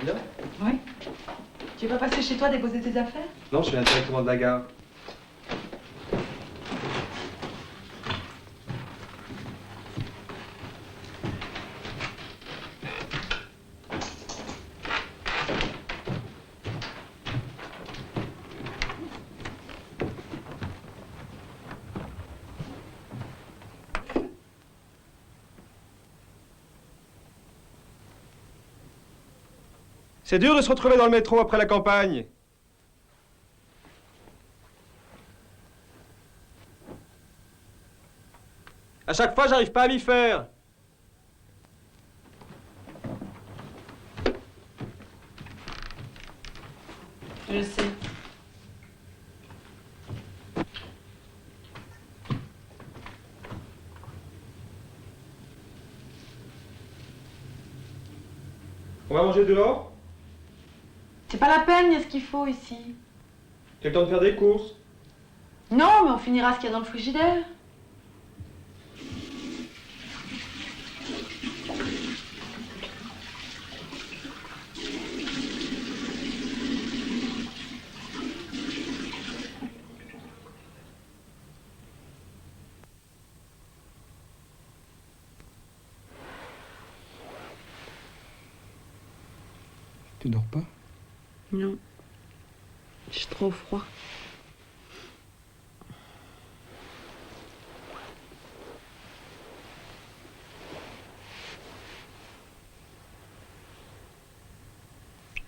bien? Oui. Tu veux pas passer chez toi déposer tes affaires? Non, je viens directement de la gare. C'est dur de se retrouver dans le métro après la campagne. À chaque fois, j'arrive pas à m'y faire. Je sais. On va manger dehors? C'est pas la peine, il y a ce qu'il faut ici. T'as le temps de faire des courses? Non, mais on finira ce qu'il y a dans le frigidaire. Tu dors pas? Non. J'ai trop froid.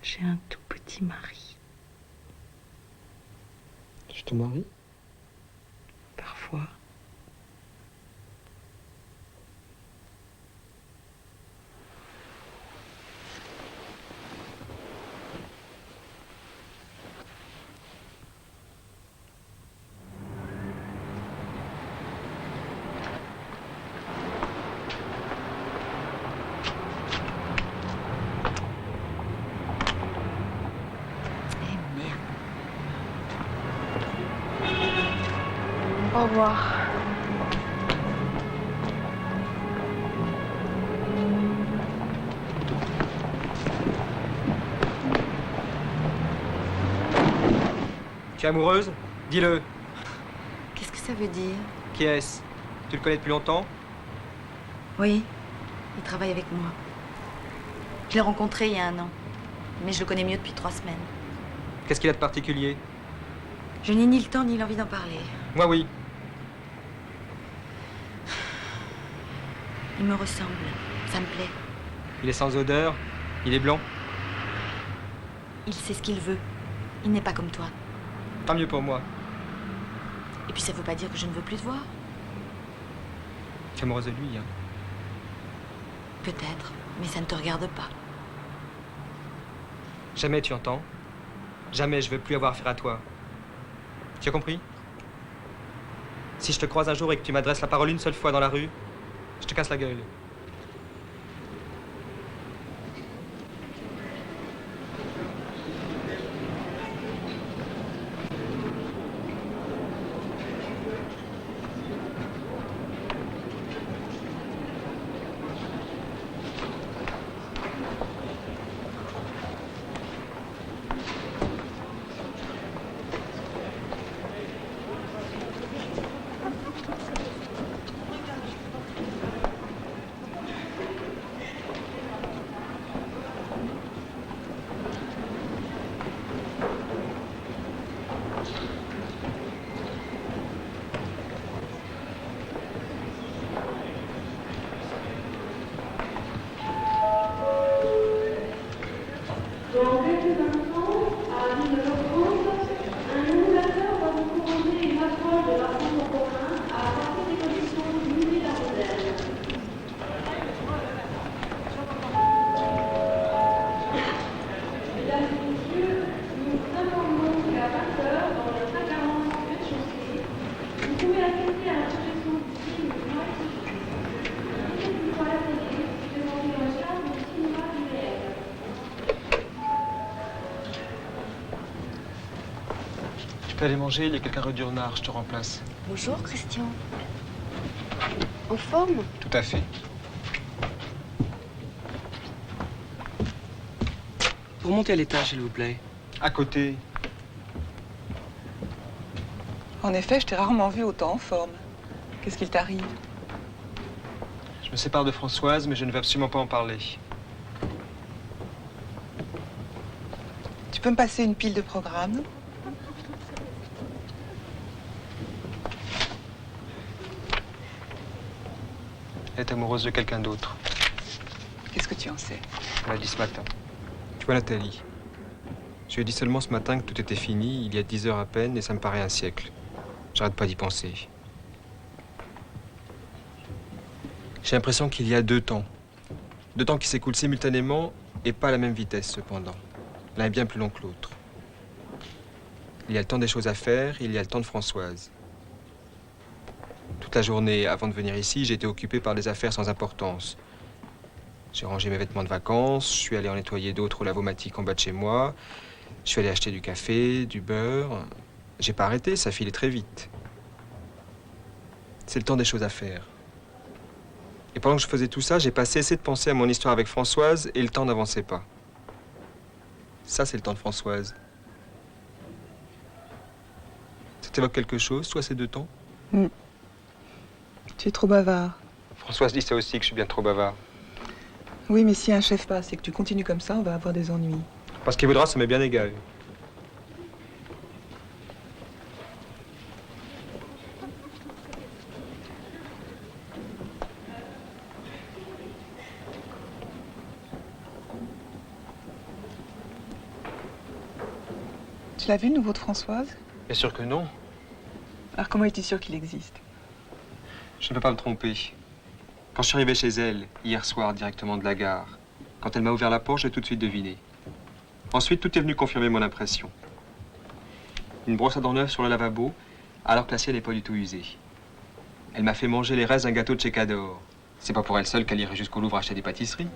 J'ai un tout petit mari. Je te marie? Parfois. Au revoir. Tu es amoureuse? Dis-le. Qu'est-ce que ça veut dire? Qui est-ce? Tu le connais depuis longtemps? Oui, il travaille avec moi. Je l'ai rencontré il y a 1 an, mais je le connais mieux depuis 3 semaines. Qu'est-ce qu'il a de particulier? Je n'ai ni le temps ni l'envie d'en parler. Moi, oui. Il me ressemble, ça me plaît. Il est sans odeur, il est blond. Il sait ce qu'il veut. Il n'est pas comme toi. Tant mieux pour moi. Et puis ça veut pas dire que je ne veux plus te voir. Tu es amoureuse de lui, hein? Peut-être, mais ça ne te regarde pas. Jamais, tu entends? Jamais je veux plus avoir affaire à toi. Tu as compris? Si je te croise un jour et que tu m'adresses la parole une seule fois dans la rue, je te casse la gueule. Tu peux aller manger, il y a quelqu'un rue du Renard, je te remplace. Bonjour, Christian. En forme? Tout à fait. Pour monter à l'étage, s'il vous plaît. À côté. En effet, je t'ai rarement vu autant en forme. Qu'est-ce qu'il t'arrive? Je me sépare de Françoise, mais je ne vais absolument pas en parler. Tu peux me passer une pile de programme? Elle est amoureuse de quelqu'un d'autre. Qu'est-ce que tu en sais? Elle m'a dit ce matin. Tu vois, Nathalie, je lui ai dit seulement ce matin que tout était fini, il y a 10 heures à peine, et ça me paraît un siècle. J'arrête pas d'y penser. J'ai l'impression qu'il y a 2 temps. 2 temps qui s'écoulent simultanément et pas à la même vitesse, cependant. L'un est bien plus long que l'autre. Il y a le temps des choses à faire, il y a le temps de Françoise. Toute la journée, avant de venir ici, j'ai été occupé par des affaires sans importance. J'ai rangé mes vêtements de vacances, je suis allé en nettoyer d'autres au lavomatique en bas de chez moi, je suis allé acheter du café, du beurre. J'ai pas arrêté, ça filait très vite. C'est le temps des choses à faire. Et pendant que je faisais tout ça, j'ai pas cessé de penser à mon histoire avec Françoise et le temps n'avançait pas. Ça, c'est le temps de Françoise. Ça t'évoque quelque chose, toi, ces 2 temps? Tu es trop bavard. Françoise dit ça aussi, que je suis bien trop bavard. Oui, mais si un chef passe et que tu continues comme ça, on va avoir des ennuis. Parce qu'il voudra, ça m'est bien égal. Tu l'as vu, le nouveau de Françoise? Bien sûr que non. Alors comment es-tu sûr qu'il existe? Je ne peux pas me tromper. Quand je suis arrivé chez elle, hier soir, directement de la gare, quand elle m'a ouvert la porte, j'ai tout de suite deviné. Ensuite, tout est venu confirmer mon impression. Une brosse à dents neuve sur le lavabo, alors que la sienne n'est pas du tout usée. Elle m'a fait manger les restes d'un gâteau de chez Cador. C'est pas pour elle seule qu'elle irait jusqu'au Louvre acheter des pâtisseries.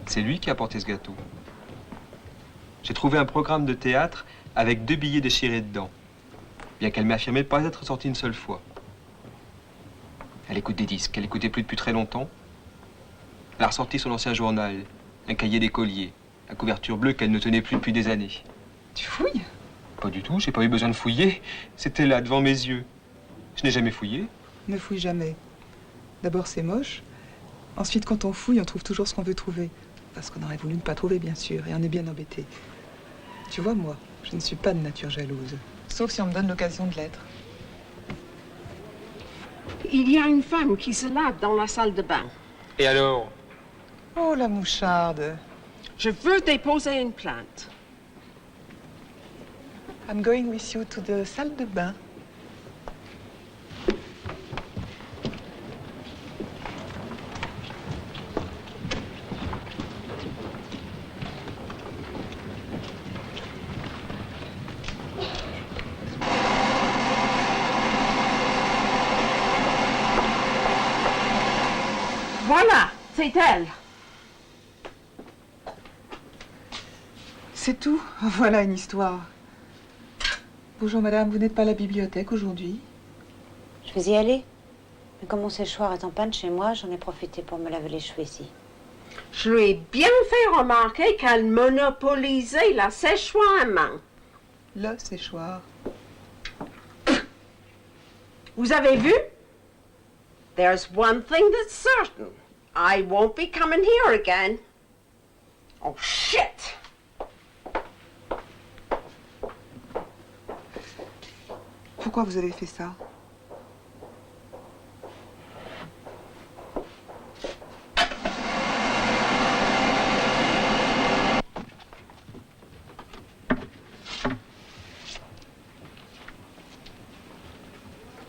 C'est lui qui a apporté ce gâteau. J'ai trouvé un programme de théâtre avec 2 billets déchirés dedans, bien qu'elle m'ait affirmé pas être sortie une seule fois. Elle écoute des disques qu'elle écoutait plus depuis très longtemps. Elle a ressorti son ancien journal, un cahier d'écolier, à couverture bleue qu'elle ne tenait plus depuis des années. Tu fouilles? Pas du tout, j'ai pas eu besoin de fouiller. C'était là, devant mes yeux. Je n'ai jamais fouillé. Ne fouille jamais. D'abord, c'est moche. Ensuite, quand on fouille, on trouve toujours ce qu'on veut trouver. Parce qu'on aurait voulu ne pas trouver, bien sûr, et on est bien embêté. Tu vois, moi, je ne suis pas de nature jalouse. Sauf si on me donne l'occasion de l'être. Il y a une femme qui se lave dans la salle de bain. Et alors? Oh, la moucharde. Je veux déposer une plainte. I'm going with you to the salle de bain. Voilà, c'est elle. C'est tout. Voilà une histoire. Bonjour madame, vous n'êtes pas à la bibliothèque aujourd'hui? Je vais y aller. Mais comme mon séchoir est en panne chez moi, j'en ai profité pour me laver les cheveux ici. Je lui ai bien fait remarquer qu'elle monopolisait la séchoir à main. Le séchoir. Vous avez vu? There's one thing that's certain. I won't be coming here again. Oh, shit! Pourquoi vous avez fait ça?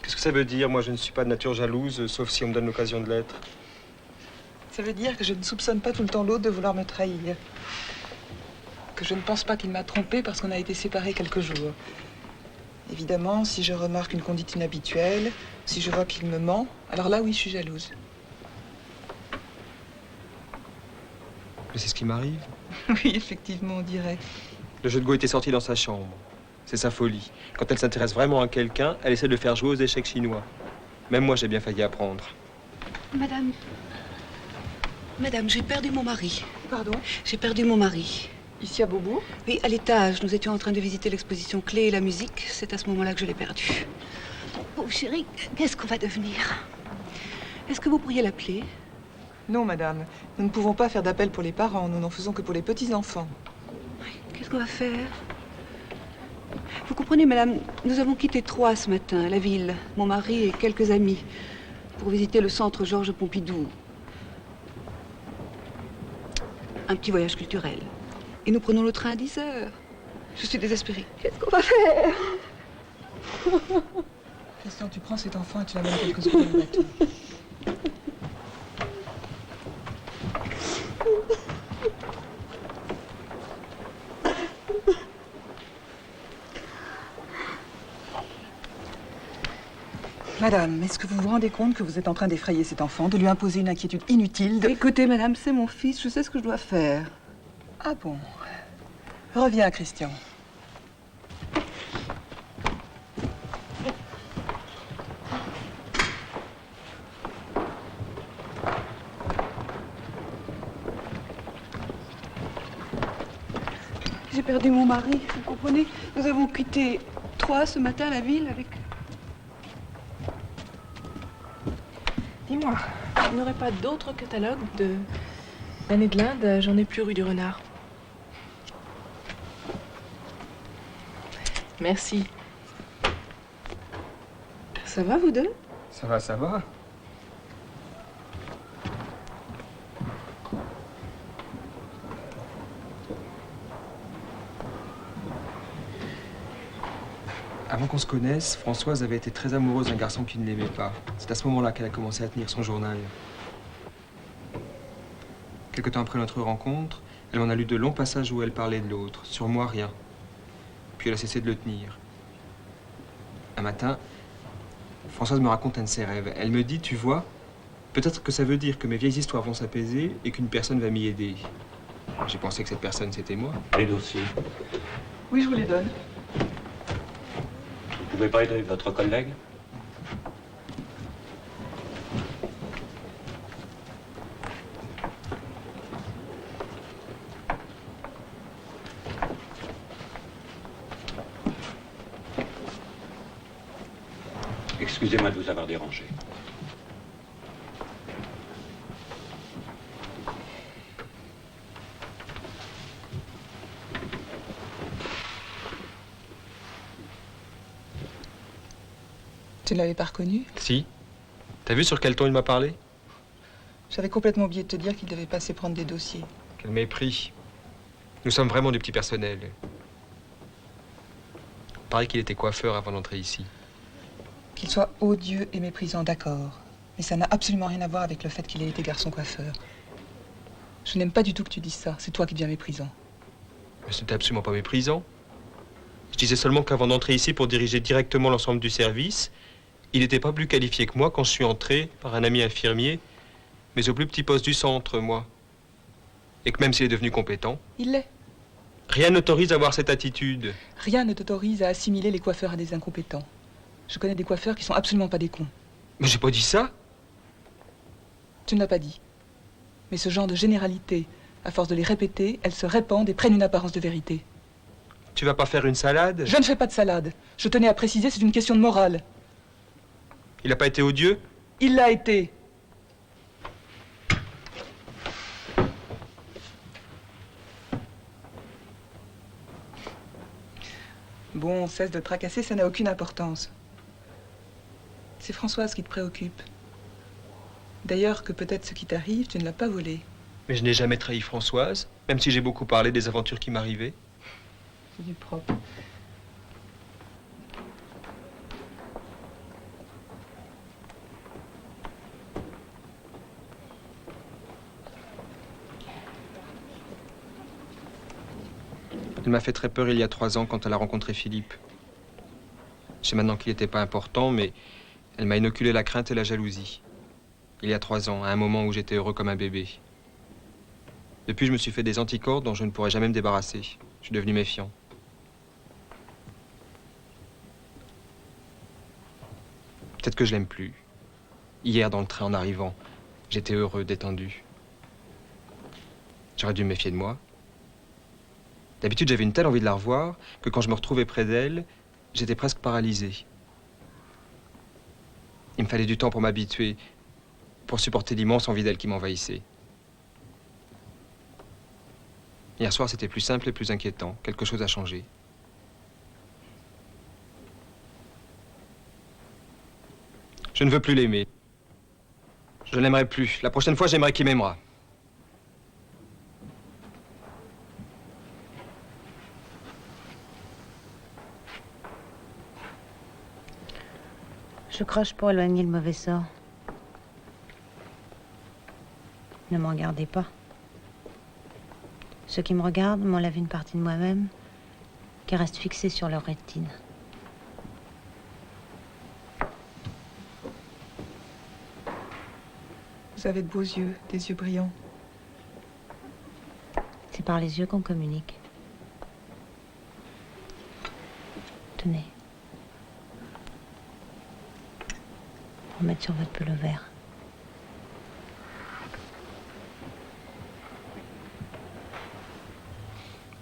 Qu'est-ce que ça veut dire? Moi, je ne suis pas de nature jalouse, sauf si on me donne l'occasion de l'être. Ça veut dire que je ne soupçonne pas tout le temps l'autre de vouloir me trahir. Que je ne pense pas qu'il m'a trompée parce qu'on a été séparés quelques jours. Évidemment, si je remarque une conduite inhabituelle, si je vois qu'il me ment, alors là, oui, je suis jalouse. Mais c'est ce qui m'arrive. Oui, effectivement, on dirait. Le jeu de Go était sorti dans sa chambre. C'est sa folie. Quand elle s'intéresse vraiment à quelqu'un, elle essaie de le faire jouer aux échecs chinois. Même moi, j'ai bien failli apprendre. Madame. Madame, j'ai perdu mon mari. Pardon? J'ai perdu mon mari. Ici à Beaubourg? Oui, à l'étage. Nous étions en train de visiter l'exposition Clé et la musique. C'est à ce moment-là que je l'ai perdue. Oh, chérie, qu'est-ce qu'on va devenir? Est-ce que vous pourriez l'appeler? Non, madame. Nous ne pouvons pas faire d'appel pour les parents. Nous n'en faisons que pour les petits-enfants. Qu'est-ce qu'on va faire? Vous comprenez, madame, nous avons quitté Troyes ce matin, la ville, mon mari et quelques amis, pour visiter le centre Georges Pompidou. Un petit voyage culturel. Et nous prenons le train à 10 heures. Je suis désespérée. Qu'est-ce qu'on va faire? Christian, tu prends cet enfant et tu l'amènes quelques secondes au bateau. Madame, est-ce que vous vous rendez compte que vous êtes en train d'effrayer cet enfant, de lui imposer une inquiétude inutile? Écoutez, madame, c'est mon fils. Je sais ce que je dois faire. Ah bon? Reviens, Christian. J'ai perdu mon mari, vous comprenez? Nous avons quitté Troyes ce matin, la ville, avec... Dis-moi, tu n'aurais pas d'autres catalogues de l'année de l'Inde? J'en ai plus rue du Renard. Merci. Ça va, vous deux? Ça va, ça va. Avant qu'on se connaisse, Françoise avait été très amoureuse d'un garçon qui ne l'aimait pas. C'est à ce moment-là qu'elle a commencé à tenir son journal. Quelque temps après notre rencontre, elle m'en a lu de longs passages où elle parlait de l'autre. Sur moi, rien. Puis elle a cessé de le tenir. Un matin, Françoise me raconte un de ses rêves. Elle me dit, tu vois, peut-être que ça veut dire que mes vieilles histoires vont s'apaiser et qu'une personne va m'y aider. J'ai pensé que cette personne, c'était moi. Les dossiers. Oui, je vous les donne. Vous pouvez pas aider votre collègue? Excusez-moi de vous avoir dérangé. Tu ne l'avais pas reconnu? Si. T'as vu sur quel ton il m'a parlé? J'avais complètement oublié de te dire qu'il devait passer prendre des dossiers. Quel mépris. Nous sommes vraiment du petit personnel. Pareil qu'il était coiffeur avant d'entrer ici. Qu'il soit odieux et méprisant, d'accord. Mais ça n'a absolument rien à voir avec le fait qu'il ait été garçon coiffeur. Je n'aime pas du tout que tu dises ça. C'est toi qui deviens méprisant. Mais ce n'était absolument pas méprisant. Je disais seulement qu'avant d'entrer ici pour diriger directement l'ensemble du service, il n'était pas plus qualifié que moi quand je suis entré par un ami infirmier, mais au plus petit poste du centre, moi. Et que même s'il est devenu compétent... Il l'est. Rien n'autorise à avoir cette attitude. Rien ne t'autorise à assimiler les coiffeurs à des incompétents. Je connais des coiffeurs qui sont absolument pas des cons. Mais j'ai pas dit ça. Tu ne l'as pas dit. Mais ce genre de généralité, à force de les répéter, elles se répandent et prennent une apparence de vérité. Tu vas pas faire une salade? Je ne fais pas de salade. Je tenais à préciser, c'est une question de morale. Il n'a pas été odieux? Il l'a été. Bon, cesse de te tracasser, ça n'a aucune importance. C'est Françoise qui te préoccupe. D'ailleurs, que peut-être ce qui t'arrive, tu ne l'as pas volé. Mais je n'ai jamais trahi Françoise, même si j'ai beaucoup parlé des aventures qui m'arrivaient. C'est du propre. Elle m'a fait très peur il y a 3 ans quand elle a rencontré Philippe. Je sais maintenant qu'il n'était pas important, mais elle m'a inoculé la crainte et la jalousie. Il y a 3 ans, à un moment où j'étais heureux comme un bébé. Depuis, je me suis fait des anticorps dont je ne pourrai jamais me débarrasser. Je suis devenu méfiant. Peut-être que je l'aime plus. Hier, dans le train en arrivant, j'étais heureux, détendu. J'aurais dû me méfier de moi. D'habitude, j'avais une telle envie de la revoir que quand je me retrouvais près d'elle, j'étais presque paralysé. Il me fallait du temps pour m'habituer, pour supporter l'immense envie d'elle qui m'envahissait. Hier soir, c'était plus simple et plus inquiétant. Quelque chose a changé. Je ne veux plus l'aimer. Je ne l'aimerai plus. La prochaine fois, j'aimerais qu'il m'aimera. Je croche pour éloigner le mauvais sort. Ne m'en regardez pas. Ceux qui me regardent m'enlèvent une partie de moi-même qui reste fixée sur leur rétine. Vous avez de beaux yeux, des yeux brillants. C'est par les yeux qu'on communique. Tenez. Pour mettre sur votre pull vert.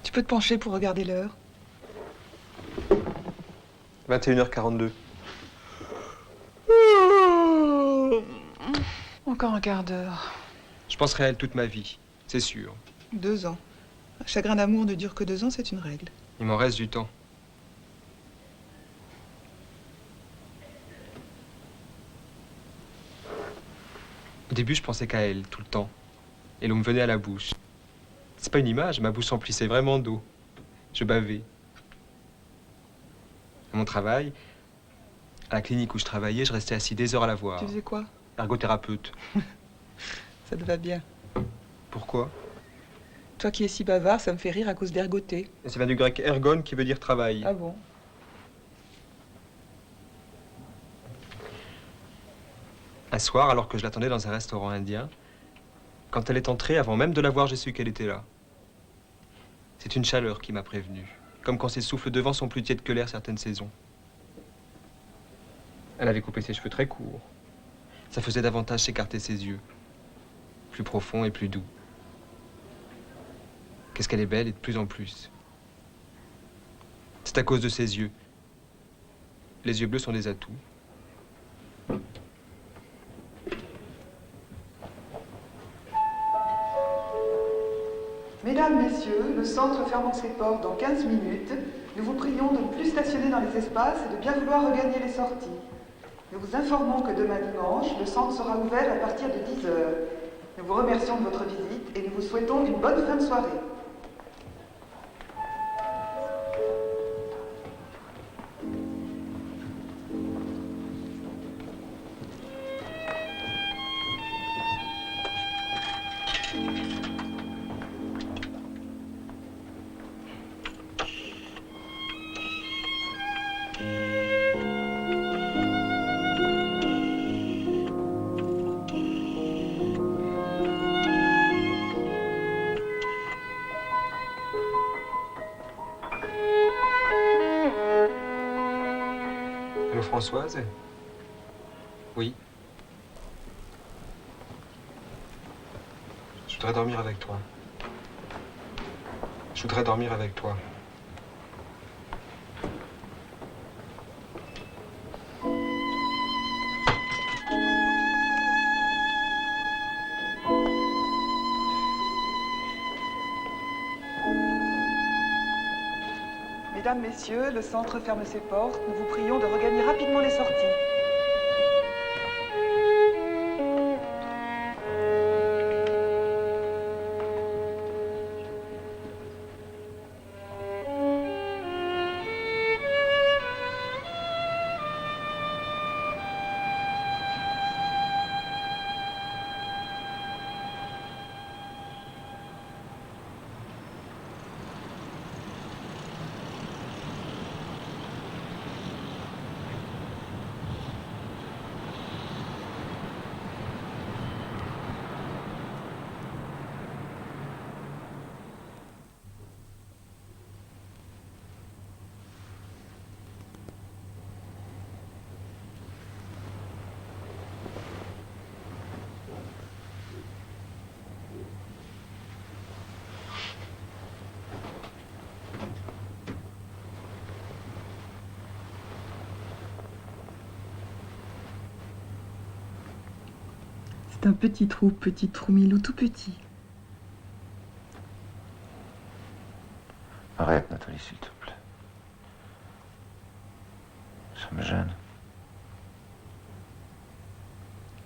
Tu peux te pencher pour regarder l'heure? 21h42. Encore un quart d'heure. Je penserai à elle toute ma vie, c'est sûr. 2 ans. Un chagrin d'amour ne dure que 2 ans, c'est une règle. Il m'en reste du temps. Au début, je pensais qu'à elle, tout le temps. Et l'eau me venait à la bouche. C'est pas une image, ma bouche s'emplissait vraiment d'eau. Je bavais. À mon travail, à la clinique où je travaillais, je restais assis des heures à la voir. Tu faisais quoi? Ergothérapeute. Ça te va bien. Pourquoi? Toi qui es si bavard, ça me fait rire à cause d'ergoter. Et ça vient du grec ergon qui veut dire travail. Ah bon? Un soir, alors que je l'attendais dans un restaurant indien, quand elle est entrée, avant même de la voir, j'ai su qu'elle était là. C'est une chaleur qui m'a prévenu, comme quand ces souffles de vent sont plus tièdes que l'air certaines saisons. Elle avait coupé ses cheveux très courts. Ça faisait davantage s'écarter ses yeux, plus profonds et plus doux. Qu'est-ce qu'elle est belle et de plus en plus. C'est à cause de ses yeux. Les yeux bleus sont des atouts. Mesdames, Messieurs, le centre fermant ses portes dans 15 minutes, nous vous prions de ne plus stationner dans les espaces et de bien vouloir regagner les sorties. Nous vous informons que demain dimanche, le centre sera ouvert à partir de 10 heures. Nous vous remercions de votre visite et nous vous souhaitons une bonne fin de soirée. Allô, Françoise? Oui. Je voudrais dormir avec toi. Je voudrais dormir avec toi. Mesdames, Messieurs, le centre ferme ses portes. Nous vous prions de regagner rapidement les sorties. C'est un petit trou Milou, tout petit. Arrête, Nathalie, s'il te plaît. Ça me gêne.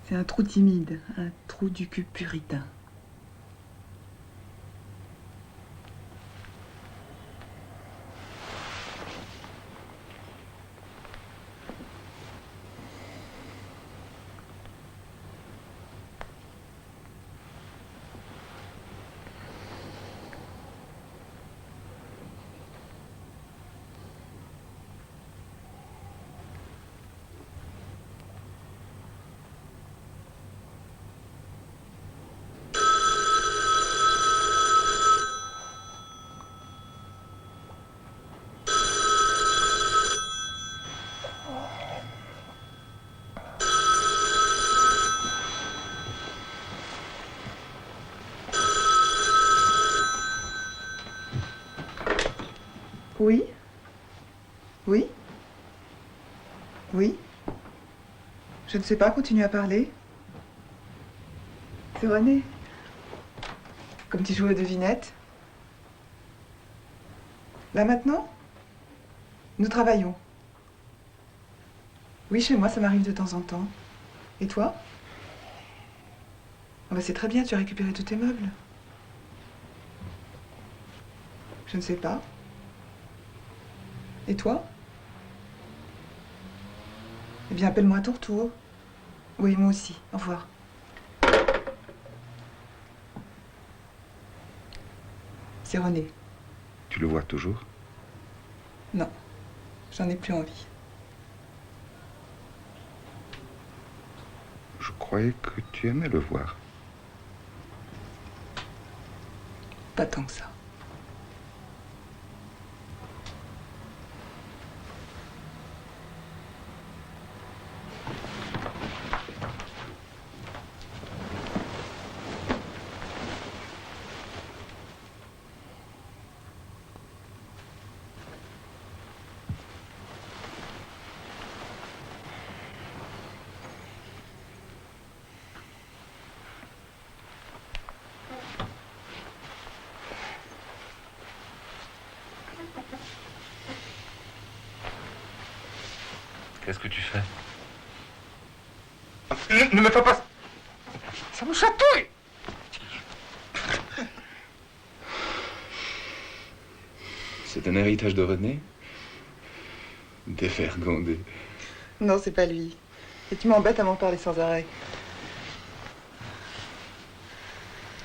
C'est un trou timide, un trou du cul puritain. Oui? Oui? Oui? Je ne sais pas, continue à parler. C'est René. Comme tu joues aux devinettes. Là maintenant? Nous travaillons. Oui, chez moi, ça m'arrive de temps en temps. Et toi? Ah bah c'est très bien, tu as récupéré tous tes meubles. Je ne sais pas. Et toi? Eh bien, appelle-moi à ton retour. Oui, moi aussi. Au revoir. C'est René. Tu le vois toujours? Non, j'en ai plus envie. Je croyais que tu aimais le voir. Pas tant que ça. Qu'est-ce que tu fais? Ne me fais pas... Ça me chatouille! C'est un héritage de René? Dévergondé. Non, c'est pas lui. Et tu m'embêtes à m'en parler sans arrêt.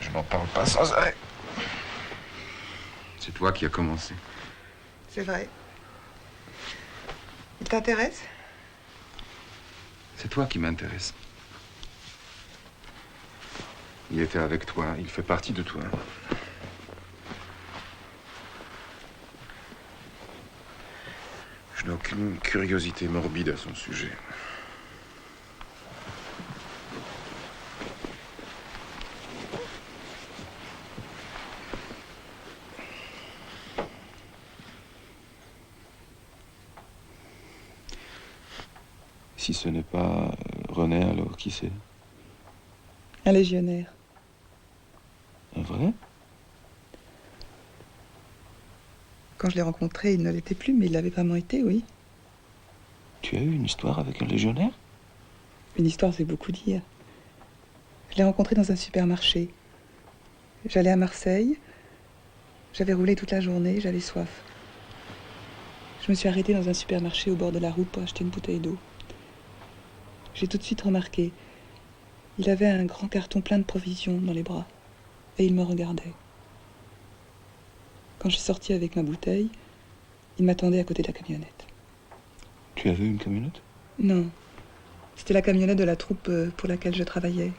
Je n'en parle pas sans arrêt. C'est toi qui as commencé. C'est vrai. Il t'intéresse? C'est toi qui m'intéresse. Il était avec toi, il fait partie de toi. Je n'ai aucune curiosité morbide à son sujet. Si ce n'est pas René, alors qui c'est? Un légionnaire. Un vrai? Quand je l'ai rencontré, il ne l'était plus, mais il l'avait vraiment été, oui. Tu as eu une histoire avec un légionnaire? Une histoire, c'est beaucoup dire. Je l'ai rencontré dans un supermarché. J'allais à Marseille. J'avais roulé toute la journée, j'avais soif. Je me suis arrêtée dans un supermarché au bord de la route pour acheter une bouteille d'eau. J'ai tout de suite remarqué. Il avait un grand carton plein de provisions dans les bras. Et il me regardait. Quand je suis sortie avec ma bouteille, il m'attendait à côté de la camionnette. Tu as vu une camionnette? Non. C'était la camionnette de la troupe pour laquelle je travaillais.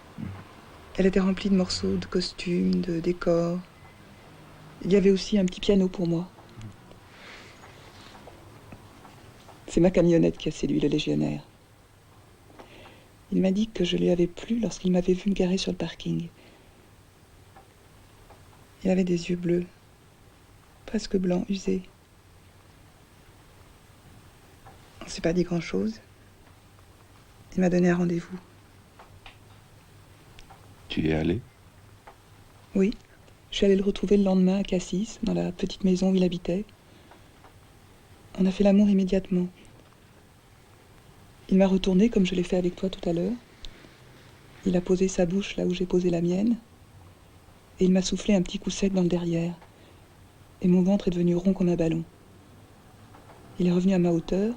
Elle était remplie de morceaux, de costumes, de décors. Il y avait aussi un petit piano pour moi. C'est ma camionnette qui a séduit le légionnaire. Il m'a dit que je lui avais plu lorsqu'il m'avait vu me garer sur le parking. Il avait des yeux bleus, presque blancs, usés. On ne s'est pas dit grand-chose. Il m'a donné un rendez-vous. Tu y es allé? Oui. Je suis allée le retrouver le lendemain à Cassis, dans la petite maison où il habitait. On a fait l'amour immédiatement. Il m'a retournée comme je l'ai fait avec toi tout à l'heure. Il a posé sa bouche là où j'ai posé la mienne. Et il m'a soufflé un petit coup sec dans le derrière. Et mon ventre est devenu rond comme un ballon. Il est revenu à ma hauteur.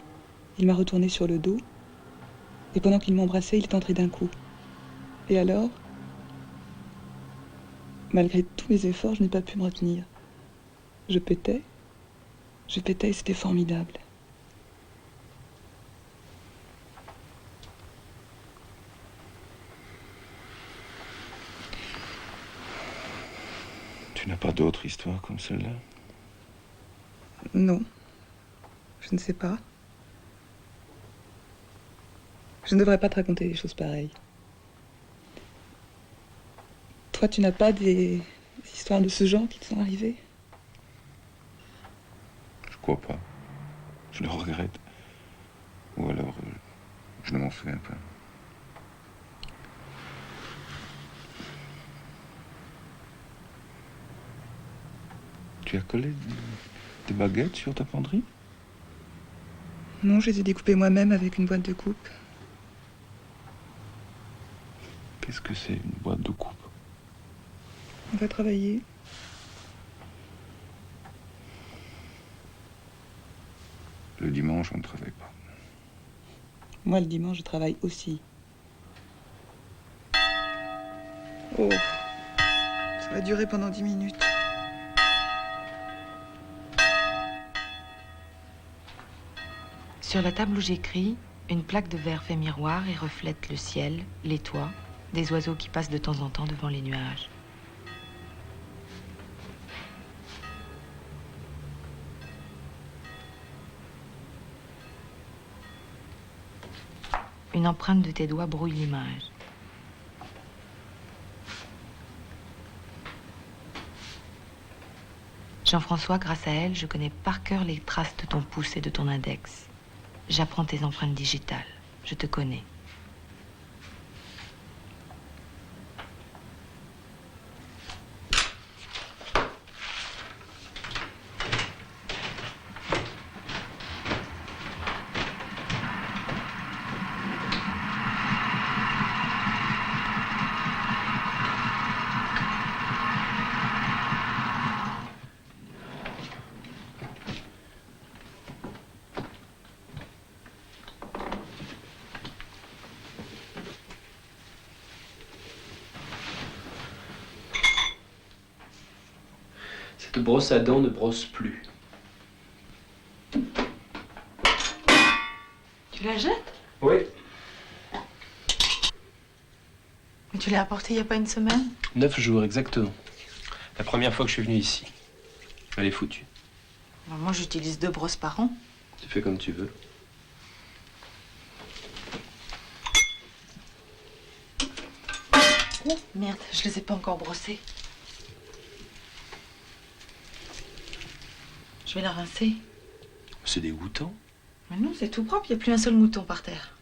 Il m'a retourné sur le dos. Et pendant qu'il m'embrassait, il est entré d'un coup. Et alors, malgré tous mes efforts, je n'ai pas pu me retenir. Je pétais et c'était formidable. Tu n'as pas d'autre histoire comme celle-là? Non, je ne sais pas. Je ne devrais pas te raconter des choses pareilles. Toi, tu n'as pas des histoires de ce genre qui te sont arrivées? Je crois pas. Je le regrette. Ou alors, je ne m'en souviens pas. Tu as collé des baguettes sur ta penderie? Non, je les ai découpées moi-même avec une boîte de coupe. Qu'est-ce que c'est une boîte de coupe? On va travailler. Le dimanche, on ne travaille pas. Moi, le dimanche, je travaille aussi. Oh, ça va durer pendant 10 minutes. Sur la table où j'écris, une plaque de verre fait miroir et reflète le ciel, les toits, des oiseaux qui passent de temps en temps devant les nuages. Une empreinte de tes doigts brouille l'image. Jean-François, grâce à elle, je connais par cœur les traces de ton pouce et de ton index. J'apprends tes empreintes digitales. Je te connais. Cette brosse à dents ne brosse plus. Tu la jettes? Oui. Mais tu l'as apportée il n'y a pas une semaine? 9 jours, exactement. La première fois que je suis venu ici. Elle est foutue. Moi, j'utilise 2 brosses par an. Tu fais comme tu veux. Oh, merde, je les ai pas encore brossées. Je vais la rincer. C'est dégoûtant. Mais non, c'est tout propre, il n'y a plus un seul mouton par terre.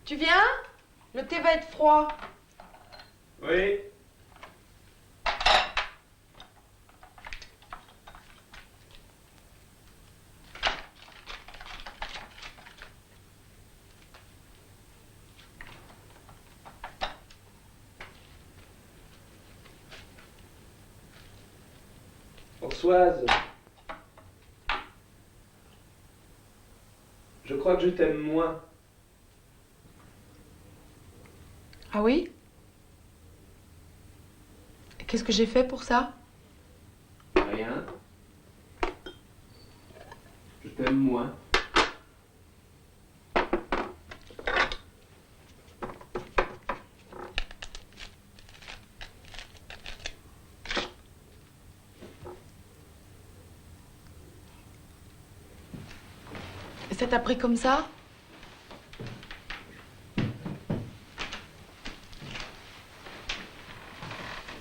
Tu viens? Le thé va être froid. Oui. Françoise, je crois que je t'aime moins. Ah oui? Qu'est-ce que j'ai fait pour ça? Rien. Je t'aime moins. Et ça t'a pris comme ça?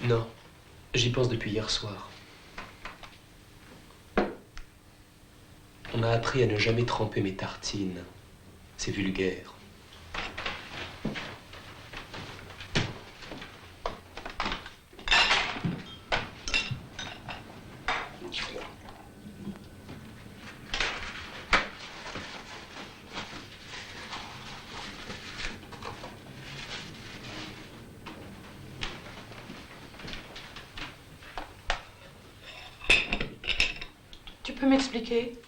Non, j'y pense depuis hier soir. On m'a appris à ne jamais tremper mes tartines. C'est vulgaire. Tu peux m'expliquer?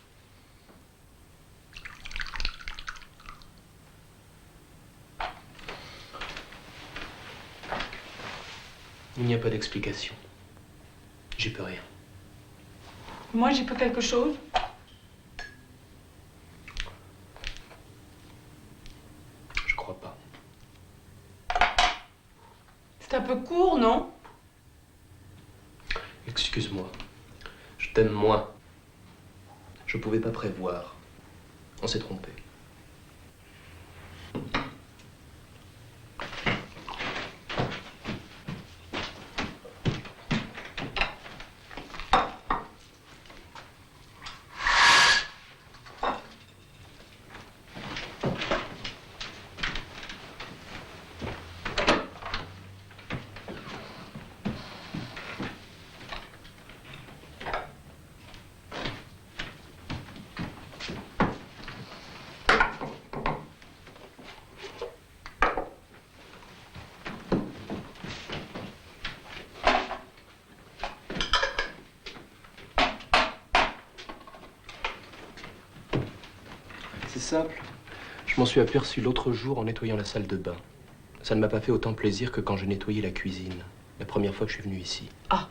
Il n'y a pas d'explication. J'y peux rien. Moi, j'y peux quelque chose? Je crois pas. C'est un peu court, non? Excuse-moi. Je t'aime moins. Je pouvais pas prévoir. On s'est trompé. C'est simple. Je m'en suis aperçu l'autre jour en nettoyant la salle de bain. Ça ne m'a pas fait autant plaisir que quand j'ai nettoyé la cuisine, la première fois que je suis venu ici. Ah.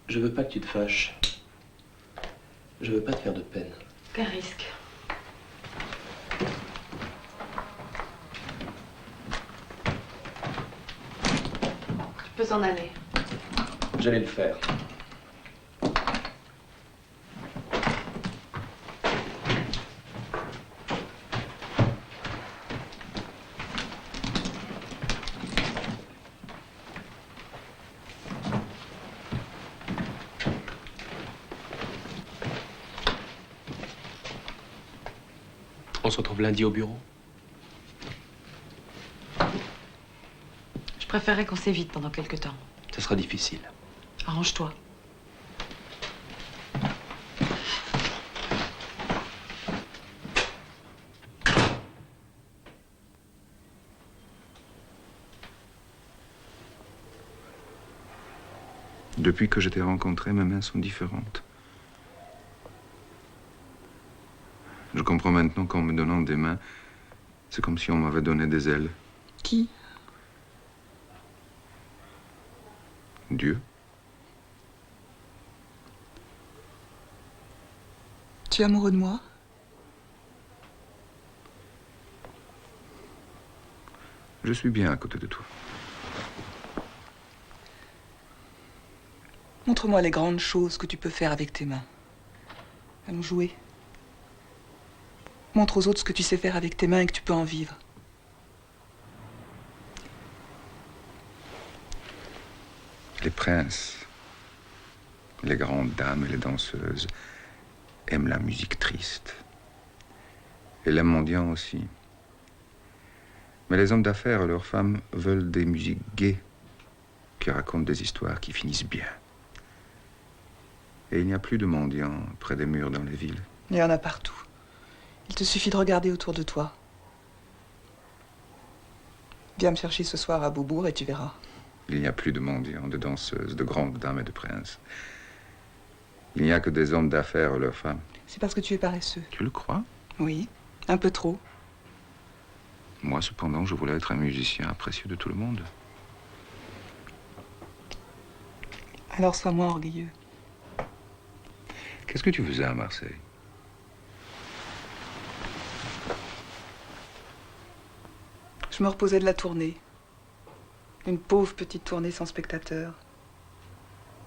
Je veux pas que tu te fâches. Je veux pas te faire de peine. Qu'un risque. Tu peux en aller. J'allais le faire. On se retrouve lundi au bureau. Je préférerais qu'on s'évite pendant quelque temps. Ça sera difficile. Arrange-toi. Depuis que je t'ai rencontré, mes mains sont différentes. Je comprends maintenant qu'en me donnant des mains, c'est comme si on m'avait donné des ailes. Qui? Dieu. Tu es amoureux de moi? Je suis bien à côté de toi. Montre-moi les grandes choses que tu peux faire avec tes mains. Allons jouer. Montre aux autres ce que tu sais faire avec tes mains et que tu peux en vivre. Les princes, les grandes dames et les danseuses aiment la musique triste. Et les mendiants aussi. Mais les hommes d'affaires et leurs femmes veulent des musiques gaies qui racontent des histoires qui finissent bien. Et il n'y a plus de mendiants près des murs dans les villes. Il y en a partout. Il te suffit de regarder autour de toi. Viens me chercher ce soir à Beaubourg et tu verras. Il n'y a plus de mendiants, de danseuses, de grandes dames et de princes. Il n'y a que des hommes d'affaires et leurs femmes. C'est parce que tu es paresseux. Tu le crois? Oui, un peu trop. Moi, cependant, je voulais être un musicien apprécié de tout le monde. Alors sois moins orgueilleux. Qu'est-ce que tu faisais à Marseille? Je me reposais de la tournée. Une pauvre petite tournée sans spectateurs.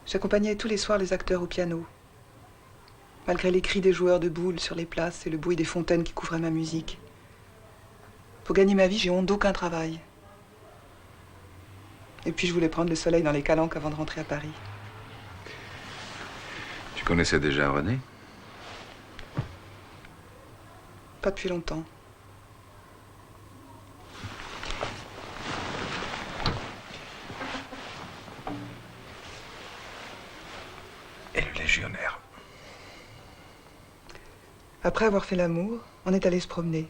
J'accompagnais tous les soirs les acteurs au piano. Malgré les cris des joueurs de boules sur les places et le bruit des fontaines qui couvraient ma musique. Pour gagner ma vie, j'ai honte d'aucun travail. Et puis je voulais prendre le soleil dans les calanques avant de rentrer à Paris. Tu connaissais déjà René? Pas depuis longtemps. Et le légionnaire? Après avoir fait l'amour, on est allé se promener.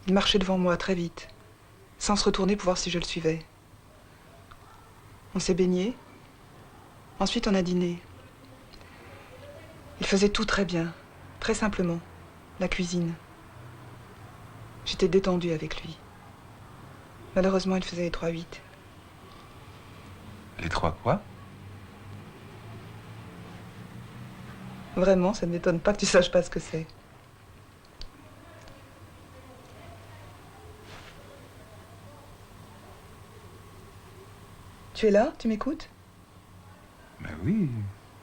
Il marchait devant moi très vite, sans se retourner pour voir si je le suivais. On s'est baigné. Ensuite, on a dîné. Il faisait tout très bien, très simplement. La cuisine. J'étais détendue avec lui. Malheureusement, il faisait les 3-8. Les 3 quoi? Vraiment, ça ne m'étonne pas que tu saches pas ce que c'est. Tu es là? Tu m'écoutes? Ben oui,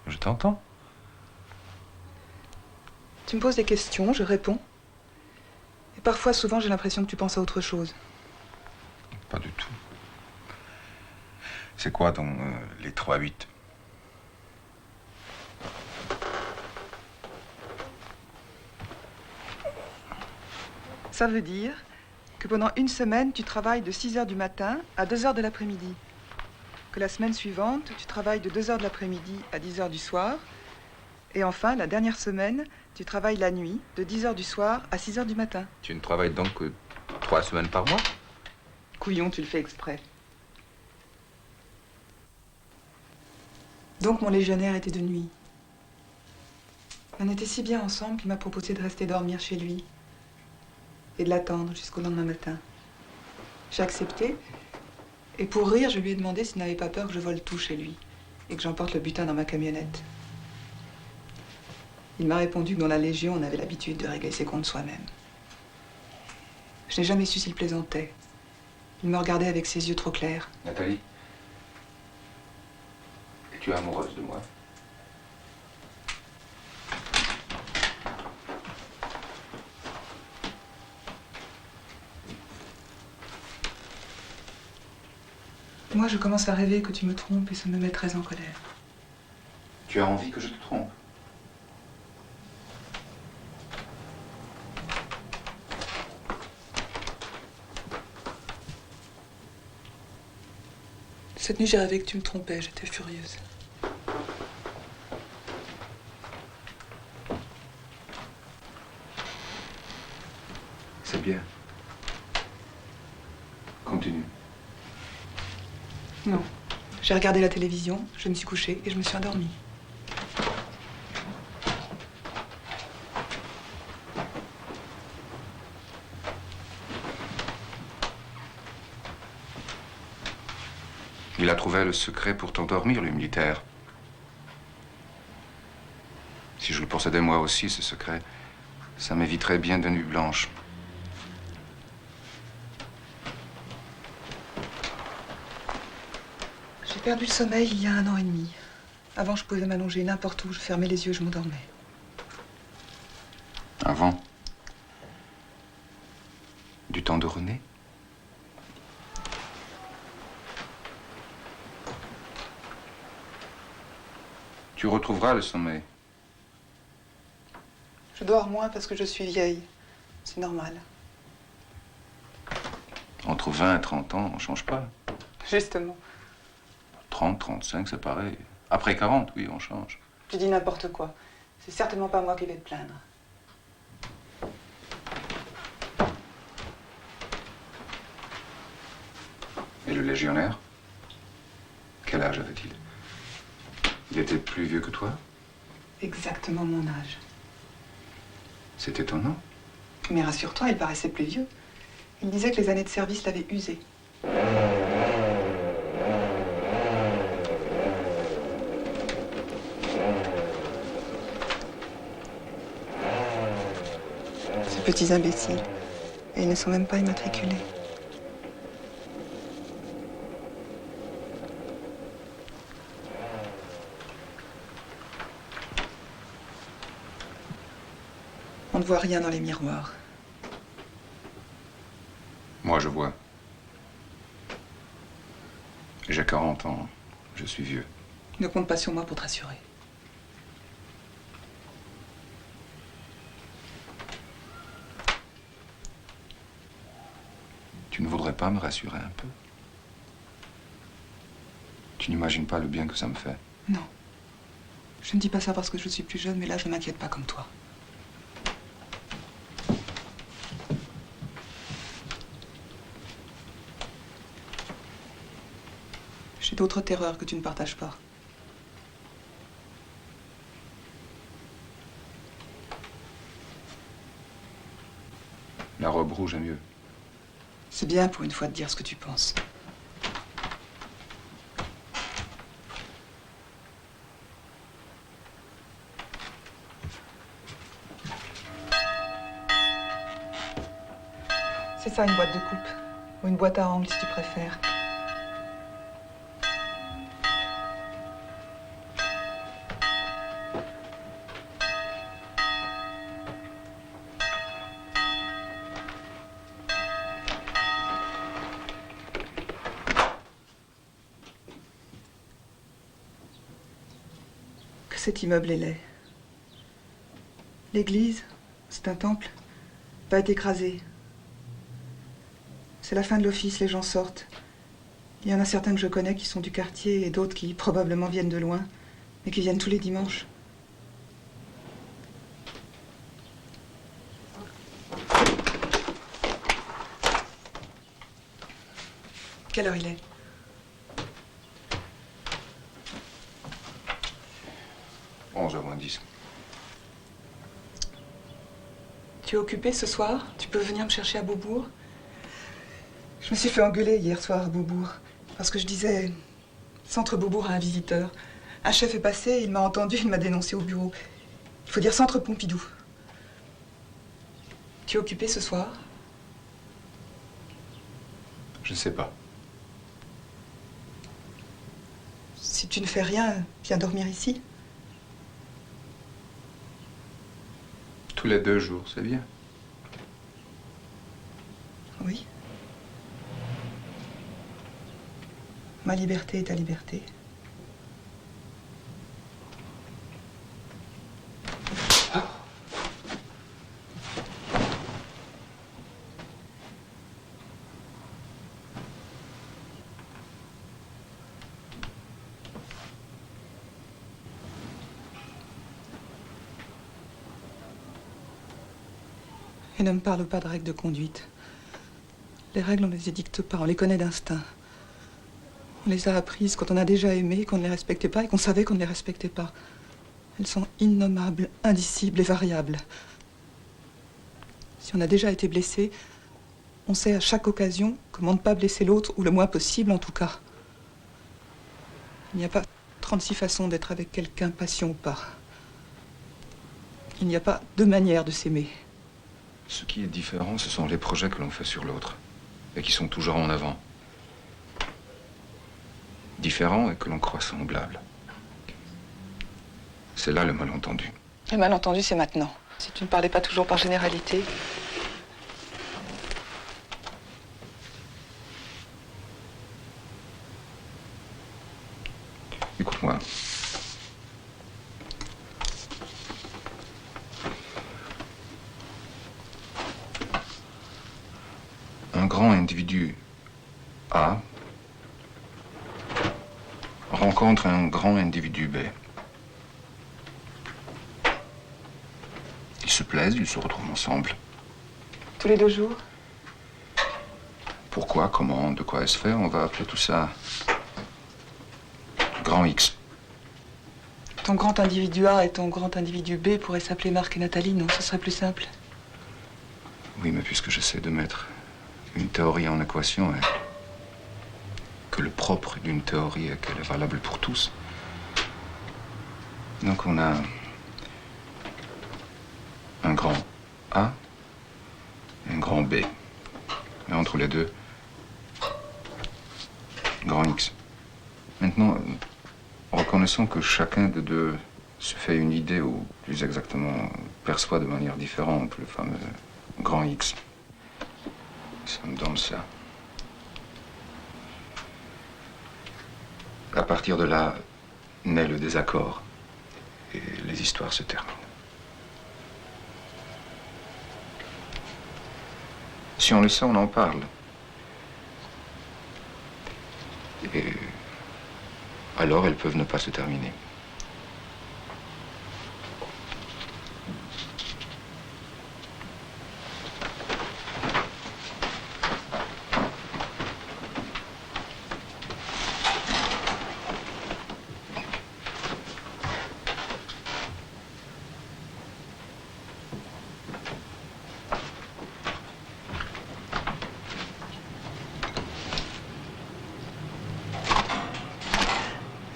je t'entends. Tu me poses des questions, je réponds. Et parfois, souvent, j'ai l'impression que tu penses à autre chose. Pas du tout. C'est quoi donc les 3-8? Ça veut dire que pendant une semaine, tu travailles de 6h du matin à 2h de l'après-midi. Que la semaine suivante, tu travailles de 2h de l'après-midi à 10h du soir. Et enfin, la dernière semaine, tu travailles la nuit, de 10h du soir à 6h du matin. Tu ne travailles donc que 3 semaines par mois? Couillon, tu le fais exprès. Donc mon légionnaire était de nuit. On était si bien ensemble qu'il m'a proposé de rester dormir chez lui et de l'attendre jusqu'au lendemain matin. J'ai accepté, et pour rire, je lui ai demandé s'il n'avait pas peur que je vole tout chez lui et que j'emporte le butin dans ma camionnette. Il m'a répondu que dans la Légion, on avait l'habitude de régler ses comptes soi-même. Je n'ai jamais su s'il plaisantait. Il me regardait avec ses yeux trop clairs. Nathalie, es-tu amoureuse de moi? Moi, je commence à rêver que tu me trompes et ça me met très en colère. Tu as envie que je te trompe? Cette nuit, j'ai rêvé que tu me trompais, j'étais furieuse. C'est bien. Continue. Non. J'ai regardé la télévision, je me suis couchée et je me suis endormie. Il a trouvé le secret pour t'endormir, le militaire. Si je le possédais moi aussi, ce secret, ça m'éviterait bien de nuits blanches. J'ai perdu le sommeil il y a 1 an et demi. Avant, je pouvais m'allonger n'importe où, je fermais les yeux, je m'endormais. Avant? Du temps de René? Tu retrouveras le sommeil. Je dors moins parce que je suis vieille. C'est normal. Entre 20 et 30 ans, on ne change pas. Justement. 30, 35, c'est pareil. Après 40, oui, on change. Tu dis n'importe quoi. C'est certainement pas moi qui vais te plaindre. Et le légionnaire? Quel âge avait-il? Il était plus vieux que toi? Exactement mon âge. C'est étonnant. Mais rassure-toi, il paraissait plus vieux. Il disait que les années de service l'avaient usé. Ces petits imbéciles. Et ils ne sont même pas immatriculés. On ne voit rien dans les miroirs. Moi, je vois. J'ai 40 ans. Je suis vieux. Ne compte pas sur moi pour te rassurer. Tu ne voudrais pas me rassurer un peu? Tu n'imagines pas le bien que ça me fait? Non. Je ne dis pas ça parce que je suis plus jeune, mais là, je ne m'inquiète pas comme toi. J'ai d'autres terreurs que tu ne partages pas. La robe rouge est mieux. C'est bien pour une fois de dire ce que tu penses. C'est ça, une boîte de coupe. Ou une boîte à angles, si tu préfères. Que cet immeuble est laid. L'église, c'est un temple, va être écrasée. C'est la fin de l'office, les gens sortent. Il y en a certains que je connais qui sont du quartier et d'autres qui probablement viennent de loin, mais qui viennent tous les dimanches. Quelle heure il est? « 11h moins 10. Tu es occupé ce soir? Tu peux venir me chercher à Beaubourg? Je me suis fait engueuler hier soir à Beaubourg, parce que je disais Centre Beaubourg à un visiteur. Un chef est passé, il m'a entendu, il m'a dénoncé au bureau. Il faut dire Centre Pompidou. Tu es occupé ce soir? Je ne sais pas. Si tu ne fais rien, viens dormir ici. Tous les 2 jours, c'est bien. Oui. Ma liberté est ta liberté. Et ne me parle pas de règles de conduite. Les règles, on ne les édicte pas, on les connaît d'instinct. On les a apprises quand on a déjà aimé, qu'on ne les respectait pas et qu'on savait qu'on ne les respectait pas. Elles sont innommables, indicibles et variables. Si on a déjà été blessé, on sait à chaque occasion comment ne pas blesser l'autre, ou le moins possible en tout cas. Il n'y a pas 36 façons d'être avec quelqu'un, passion ou pas. Il n'y a pas 2 manières de s'aimer. Ce qui est différent, ce sont les projets que l'on fait sur l'autre, et qui sont toujours en avant. Différents et que l'on croit semblables. C'est là le malentendu. Le malentendu, c'est maintenant. Si tu ne parlais pas toujours par généralité. Écoute-moi. Un grand individu A rencontre un grand individu B. Ils se plaisent, ils se retrouvent ensemble. Tous les 2 jours? Pourquoi, comment, de quoi est-ce fait? On va appeler tout ça grand X. Ton grand individu A et ton grand individu B pourraient s'appeler Marc et Nathalie, non? Ce serait plus simple. Oui, mais puisque j'essaie de mettre une théorie en équation et que le propre d'une théorie est qu'elle est valable pour tous. Donc on a un grand A et un grand B. Et entre les deux, grand X. Maintenant, reconnaissons que chacun des deux se fait une idée, ou plus exactement perçoit de manière différente le fameux grand X. Ça me donne ça. À partir de là, naît le désaccord. Et les histoires se terminent. Si on le sait, on en parle. Et alors, elles peuvent ne pas se terminer.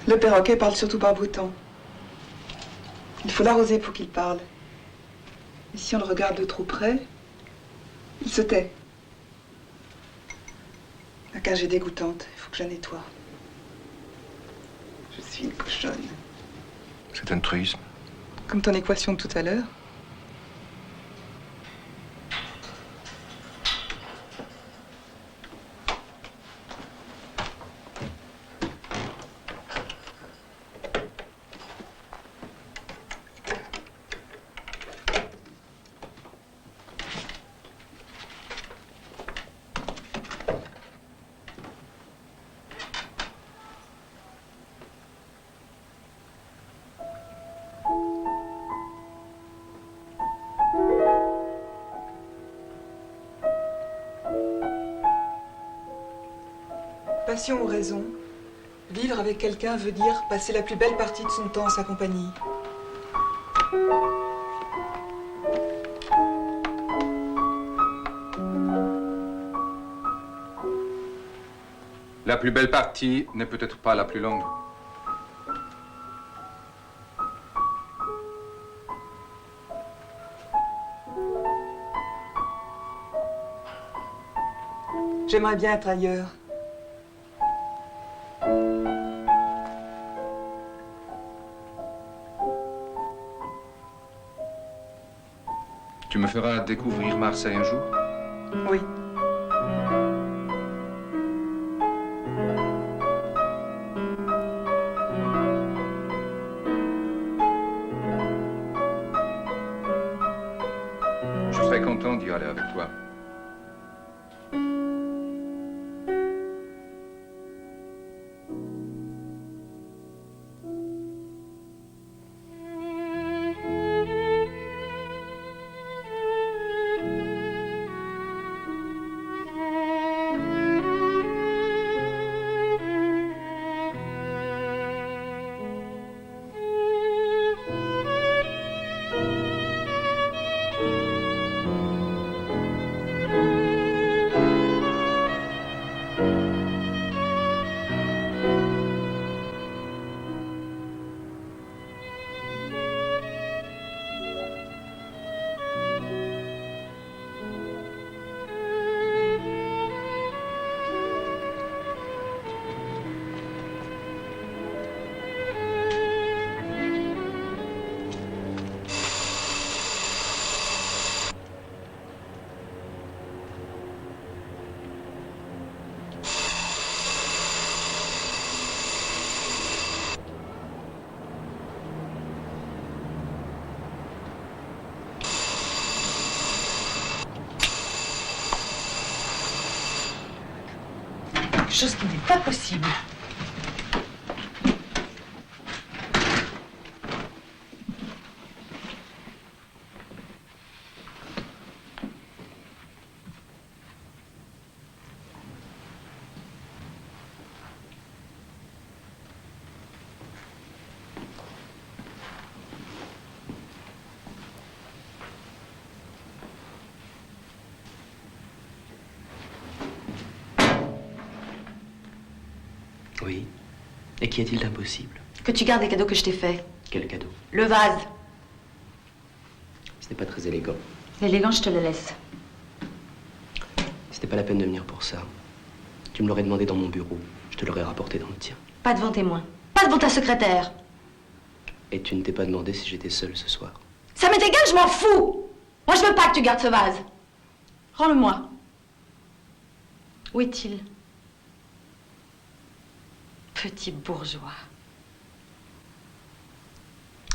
Le perroquet parle surtout par beau temps. Il faut l'arroser pour qu'il parle. Et si on le regarde de trop près, il se tait. La cage est dégoûtante, il faut que je la nettoie. Je suis une cochonne. C'est un truisme. Comme ton équation de tout à l'heure. Passion ou raison, vivre avec quelqu'un veut dire passer la plus belle partie de son temps en sa compagnie. La plus belle partie n'est peut-être pas la plus longue. J'aimerais bien être ailleurs. Tu me feras découvrir Marseille un jour? Oui. Je serais content d'y aller avec toi. Chose qui n'est pas possible. Oui. Et qu'y a-t-il d'impossible? Que tu gardes les cadeaux que je t'ai faits. Quel cadeau? Le vase. Ce n'est pas très élégant. L'élégant, je te le laisse. Ce n'est pas la peine de venir pour ça. Tu me l'aurais demandé dans mon bureau. Je te l'aurais rapporté dans le tien. Pas devant témoin. Pas devant ta secrétaire. Et tu ne t'es pas demandé si j'étais seule ce soir? Ça m'est égal, je m'en fous. Moi, je veux pas que tu gardes ce vase. Rends-le-moi. Où est-il? Petit bourgeois.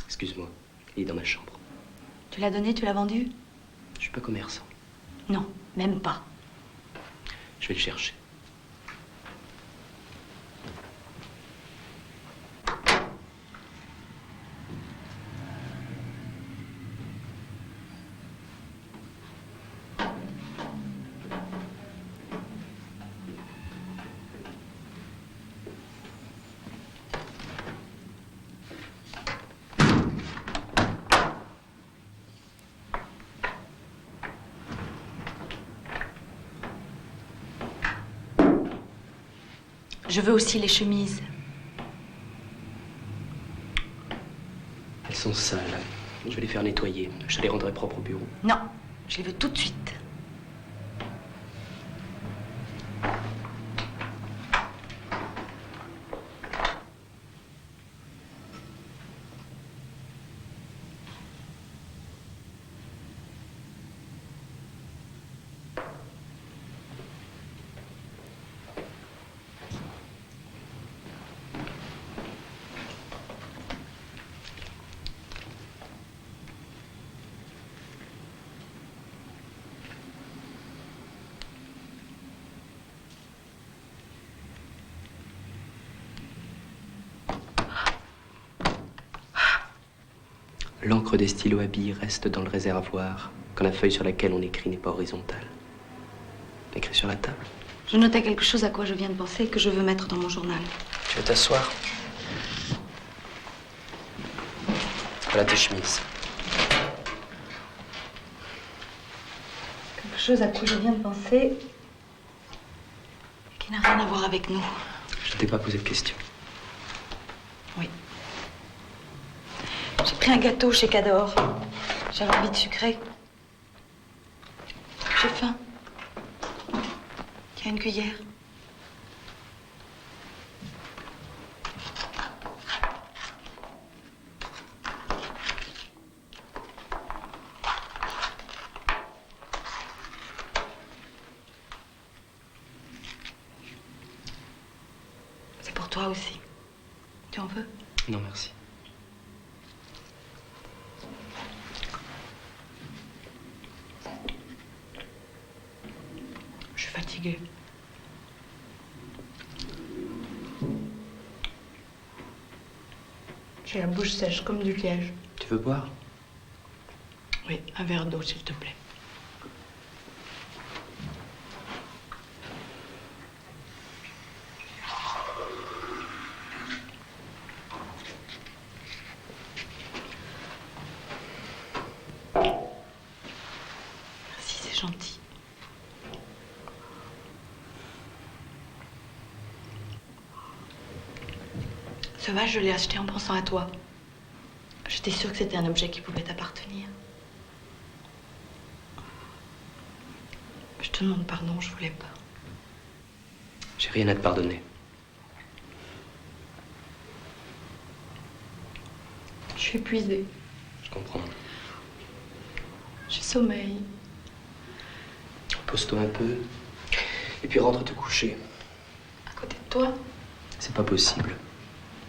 Excuse-moi, il est dans ma chambre. Tu l'as donné, tu l'as vendu? Je suis pas commerçant. Non, même pas. Je vais le chercher. Je veux aussi les chemises. Elles sont sales. Je vais les faire nettoyer. Je te les rendrai propres au bureau. Non, je les veux tout de suite. L'encre des stylos à billes reste dans le réservoir quand la feuille sur laquelle on écrit n'est pas horizontale. Écrit sur la table. Je notais quelque chose à quoi je viens de penser et que je veux mettre dans mon journal. Tu veux t'asseoir? Voilà tes chemises. Quelque chose à quoi je viens de penser et qui n'a rien à voir avec nous. Je ne t'ai pas posé de questions. Oui. J'ai pris un gâteau chez Cador. J'avais envie de sucrer. J'ai faim. Il y a une cuillère. C'est pour toi aussi. Tu en veux? Non, merci. Je suis fatiguée. J'ai la bouche sèche comme du liège. Tu veux boire? Oui, un verre d'eau, s'il te plaît. Merci, c'est gentil. Ce vase, je l'ai acheté en pensant à toi. J'étais sûre que c'était un objet qui pouvait t'appartenir. Je te demande pardon, je voulais pas. J'ai rien à te pardonner. Je suis épuisée. Je comprends. J'ai sommeil. Pose-toi un peu. Et puis rentre te coucher. À côté de toi? C'est pas possible.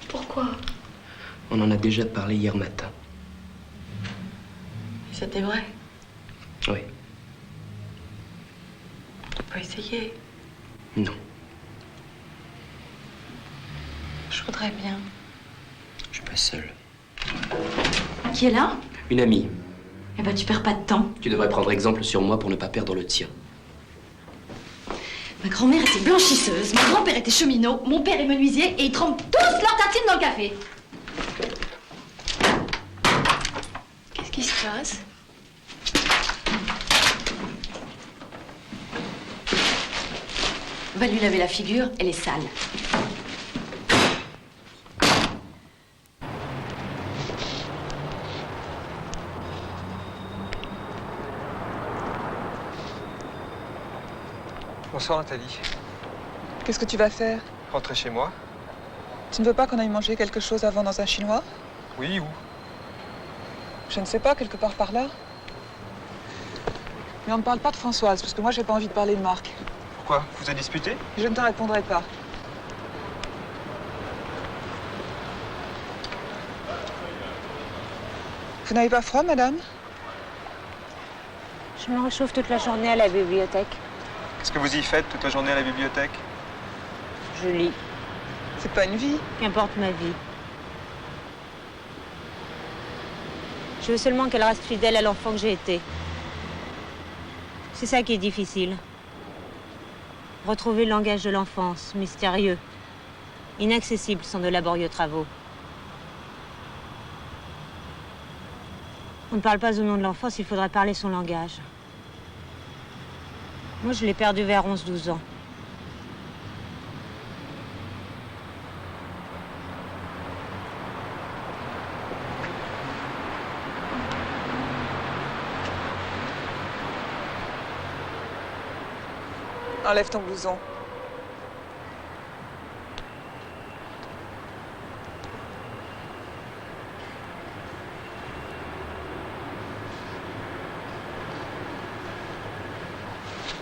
Pourquoi? On en a déjà parlé hier matin. C'était vrai. Oui. On peut essayer. Non. Je voudrais bien. Je suis pas seul. Qui est là? Une amie. Eh ben, tu perds pas de temps. Tu devrais prendre exemple sur moi pour ne pas perdre le tien. Ma grand-mère était blanchisseuse, mon grand-père était cheminot, mon père est menuisier et ils trempent tous leurs tartines dans le café. Qu'est-ce qui se passe? Va lui laver la figure, elle est sale. Bonsoir Nathalie. Qu'est-ce que tu vas faire? Rentrer chez moi? Tu ne veux pas qu'on aille manger quelque chose avant dans un chinois? Oui, où? Je ne sais pas, quelque part par là. Mais on ne parle pas de Françoise, parce que moi, j'ai pas envie de parler de Marc. Pourquoi? Vous avez disputé? Je ne te répondrai pas. Vous n'avez pas froid, madame? Je me réchauffe toute la journée à la bibliothèque. Qu'est-ce que vous y faites toute la journée à la bibliothèque? Je lis. C'est pas une vie. Qu'importe ma vie. Je veux seulement qu'elle reste fidèle à l'enfant que j'ai été. C'est ça qui est difficile. Retrouver le langage de l'enfance, mystérieux, inaccessible sans de laborieux travaux. On ne parle pas au nom de l'enfance, il faudrait parler son langage. Moi, je l'ai perdu vers 11-12 ans. Enlève ton blouson.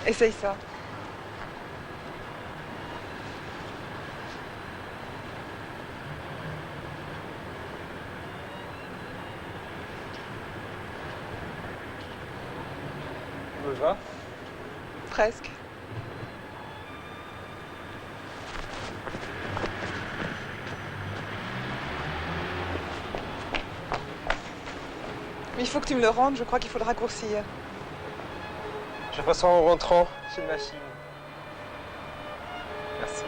Essaye ça. Ça va? Presque. Mais il faut que tu me le rendes, je crois qu'il faut le raccourcir. Je ferai ça en rentrant. C'est une machine. Merci.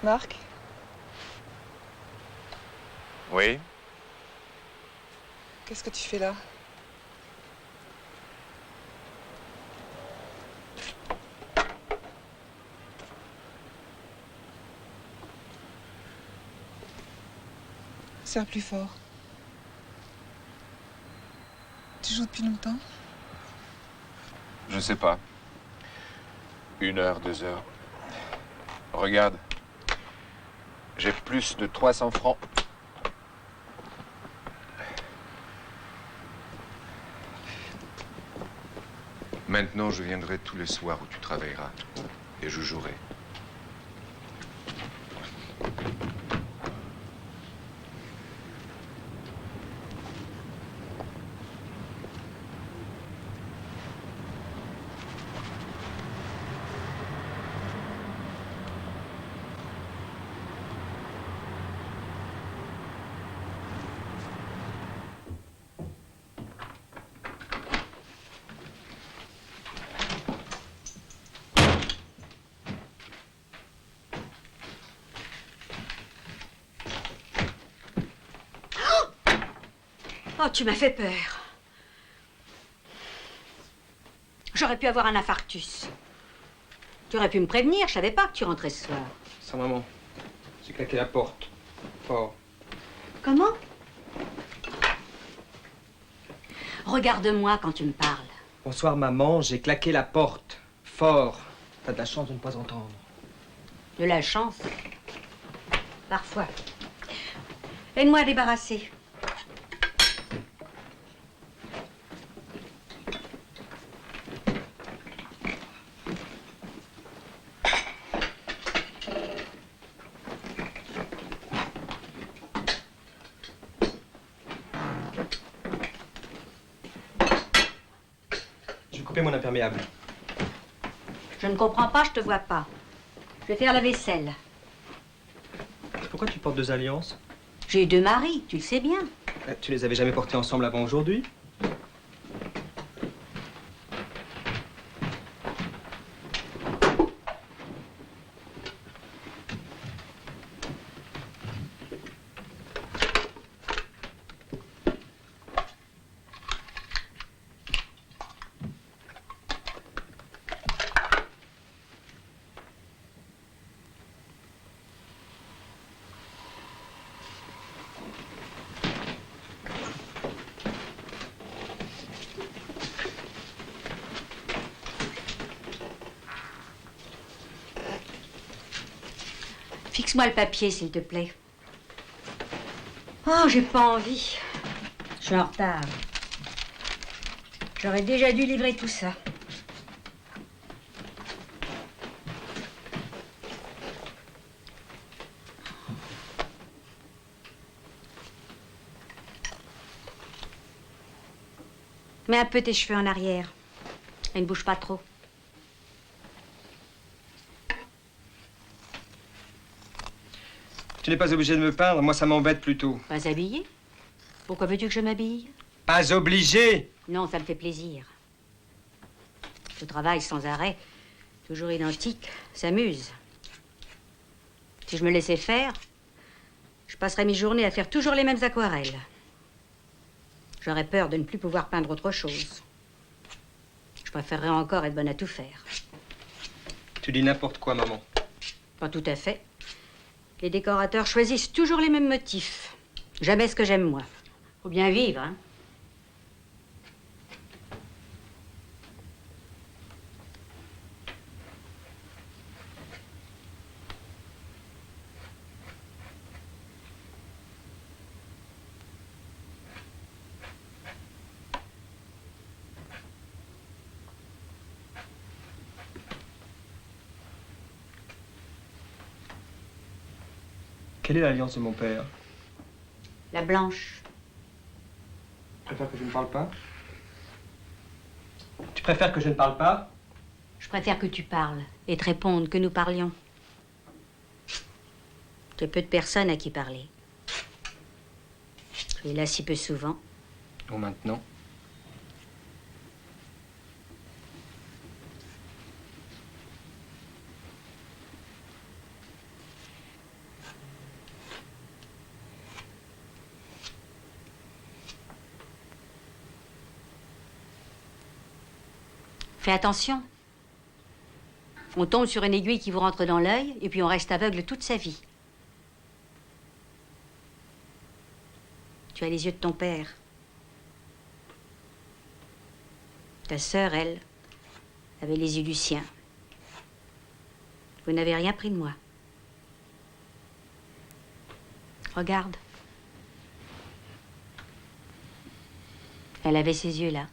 Marc? Oui? Qu'est-ce que tu fais là? Serre plus fort. Tu joues depuis longtemps? Je sais pas. 1 heure, 2 heures. Regarde. J'ai plus de 300 francs. Maintenant, je viendrai tous les soirs où tu travailleras. Et je jouerai. Oh, tu m'as fait peur. J'aurais pu avoir un infarctus. Tu aurais pu me prévenir, je savais pas que tu rentrais ce soir. Sans maman. J'ai claqué la porte. Fort. Comment? Regarde-moi quand tu me parles. Bonsoir, maman. J'ai claqué la porte. Fort. T'as de la chance de ne pas entendre. De la chance. Parfois. Aide-moi à débarrasser. Coupez mon imperméable. Je ne comprends pas, je te vois pas. Je vais faire la vaisselle. Pourquoi tu portes 2 alliances? J'ai eu 2 maris, tu le sais bien. Tu les avais jamais portées ensemble avant aujourd'hui? Fixe-moi le papier, s'il te plaît. Oh, j'ai pas envie. Je suis en retard. J'aurais déjà dû livrer tout ça. Mets un peu tes cheveux en arrière. Et ne bouge pas trop. Tu n'es pas obligé de me peindre, moi ça m'embête plutôt. Pas habillé? Pourquoi veux-tu que je m'habille? Pas obligé! Non, ça me fait plaisir. Ce travail sans arrêt, toujours identique, s'amuse. Si je me laissais faire, je passerais mes journées à faire toujours les mêmes aquarelles. J'aurais peur de ne plus pouvoir peindre autre chose. Je préférerais encore être bonne à tout faire. Tu dis n'importe quoi, maman. Pas tout à fait. Les décorateurs choisissent toujours les mêmes motifs. Jamais ce que j'aime, moi. Faut bien vivre, hein. Quelle est l'alliance de mon père? La blanche. Tu préfères que je ne parle pas? Tu préfères que je ne parle pas? Je préfère que tu parles et te répondes que nous parlions. J'ai peu de personnes à qui parler. Tu es là si peu souvent. Bon, maintenant. Fais attention. On tombe sur une aiguille qui vous rentre dans l'œil et puis on reste aveugle toute sa vie. Tu as les yeux de ton père. Ta sœur, elle, avait les yeux du sien. Vous n'avez rien pris de moi. Regarde. Elle avait ces yeux-là.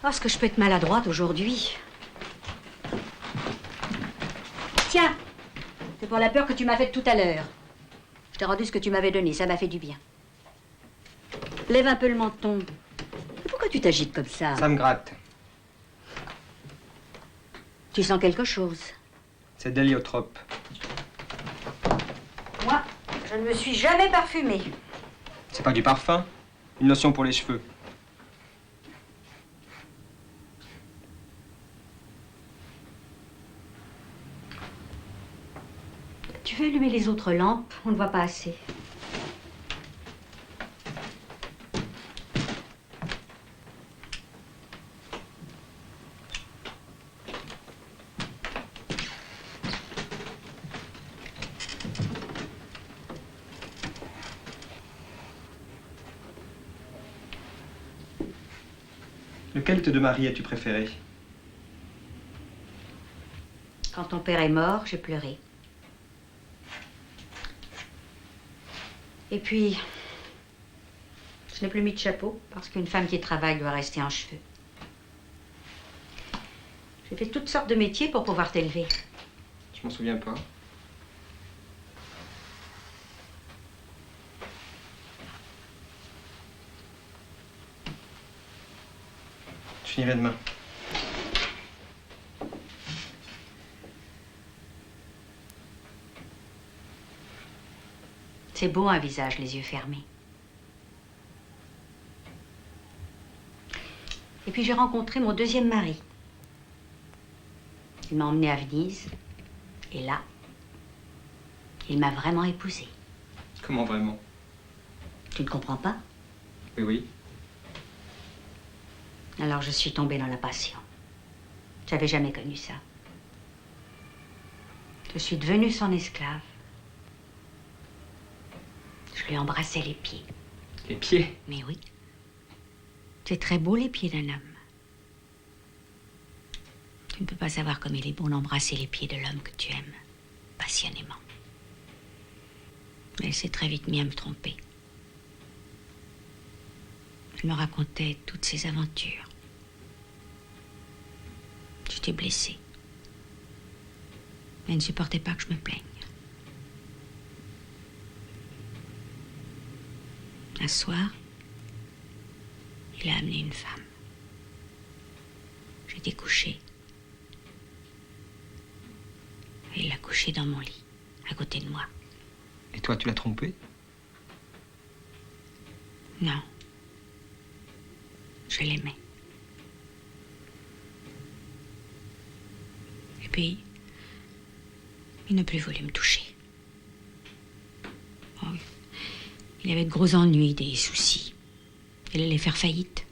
Oh, est-ce que je peux être maladroite aujourd'hui? Tiens, c'est pour la peur que tu m'as faite tout à l'heure. Je t'ai rendu ce que tu m'avais donné, ça m'a fait du bien. Lève un peu le menton. Pourquoi tu t'agites comme ça? Ça me gratte. Tu sens quelque chose? C'est d'héliotrope. Moi, je ne me suis jamais parfumée. C'est pas du parfum, une lotion pour les cheveux. Tu veux allumer les autres lampes? On ne voit pas assez. Lequel de tes 2 maris as-tu préféré? Quand ton père est mort, j'ai pleuré. Et puis, je n'ai plus mis de chapeau parce qu'une femme qui travaille doit rester en cheveux. J'ai fait toutes sortes de métiers pour pouvoir t'élever. Je m'en souviens pas. finirai demain. C'est beau un visage les yeux fermés. Et puis j'ai rencontré mon deuxième mari. Il m'a emmenée à Venise. Et là, il m'a vraiment épousée. Comment vraiment? Tu ne comprends pas? Oui, oui. Alors je suis tombée dans la passion. J'avais jamais connu ça. Je suis devenue son esclave. Je lui embrassais les pieds. Les pieds? Mais oui. C'est très beau, les pieds d'un homme. Tu ne peux pas savoir comme il est bon d'embrasser les pieds de l'homme que tu aimes, passionnément. Mais elle s'est très vite mise à me tromper. Elle me racontait toutes ses aventures. J'étais blessée. Elle ne supportait pas que je me plaigne. Un soir, il a amené une femme. J'étais couchée. Et il l'a couchée dans mon lit, à côté de moi. Et toi, tu l'as trompé? Non. Je l'aimais. Et puis, il n'a plus voulu me toucher. Oh, il avait de gros ennuis, des soucis. Il allait faire faillite.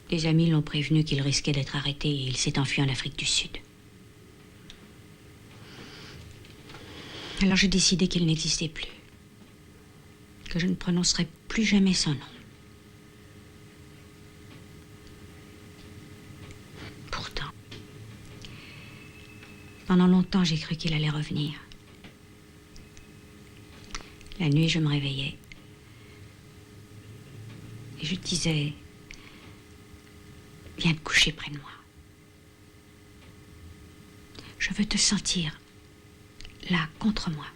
Des amis l'ont prévenu qu'il risquait d'être arrêté et il s'est enfui en Afrique du Sud. Alors j'ai décidé qu'il n'existait plus. Que je ne prononcerais plus jamais son nom. Pourtant, pendant longtemps, j'ai cru qu'il allait revenir. La nuit, je me réveillais. Et je disais, viens te coucher près de moi. Je veux te sentir là, contre moi.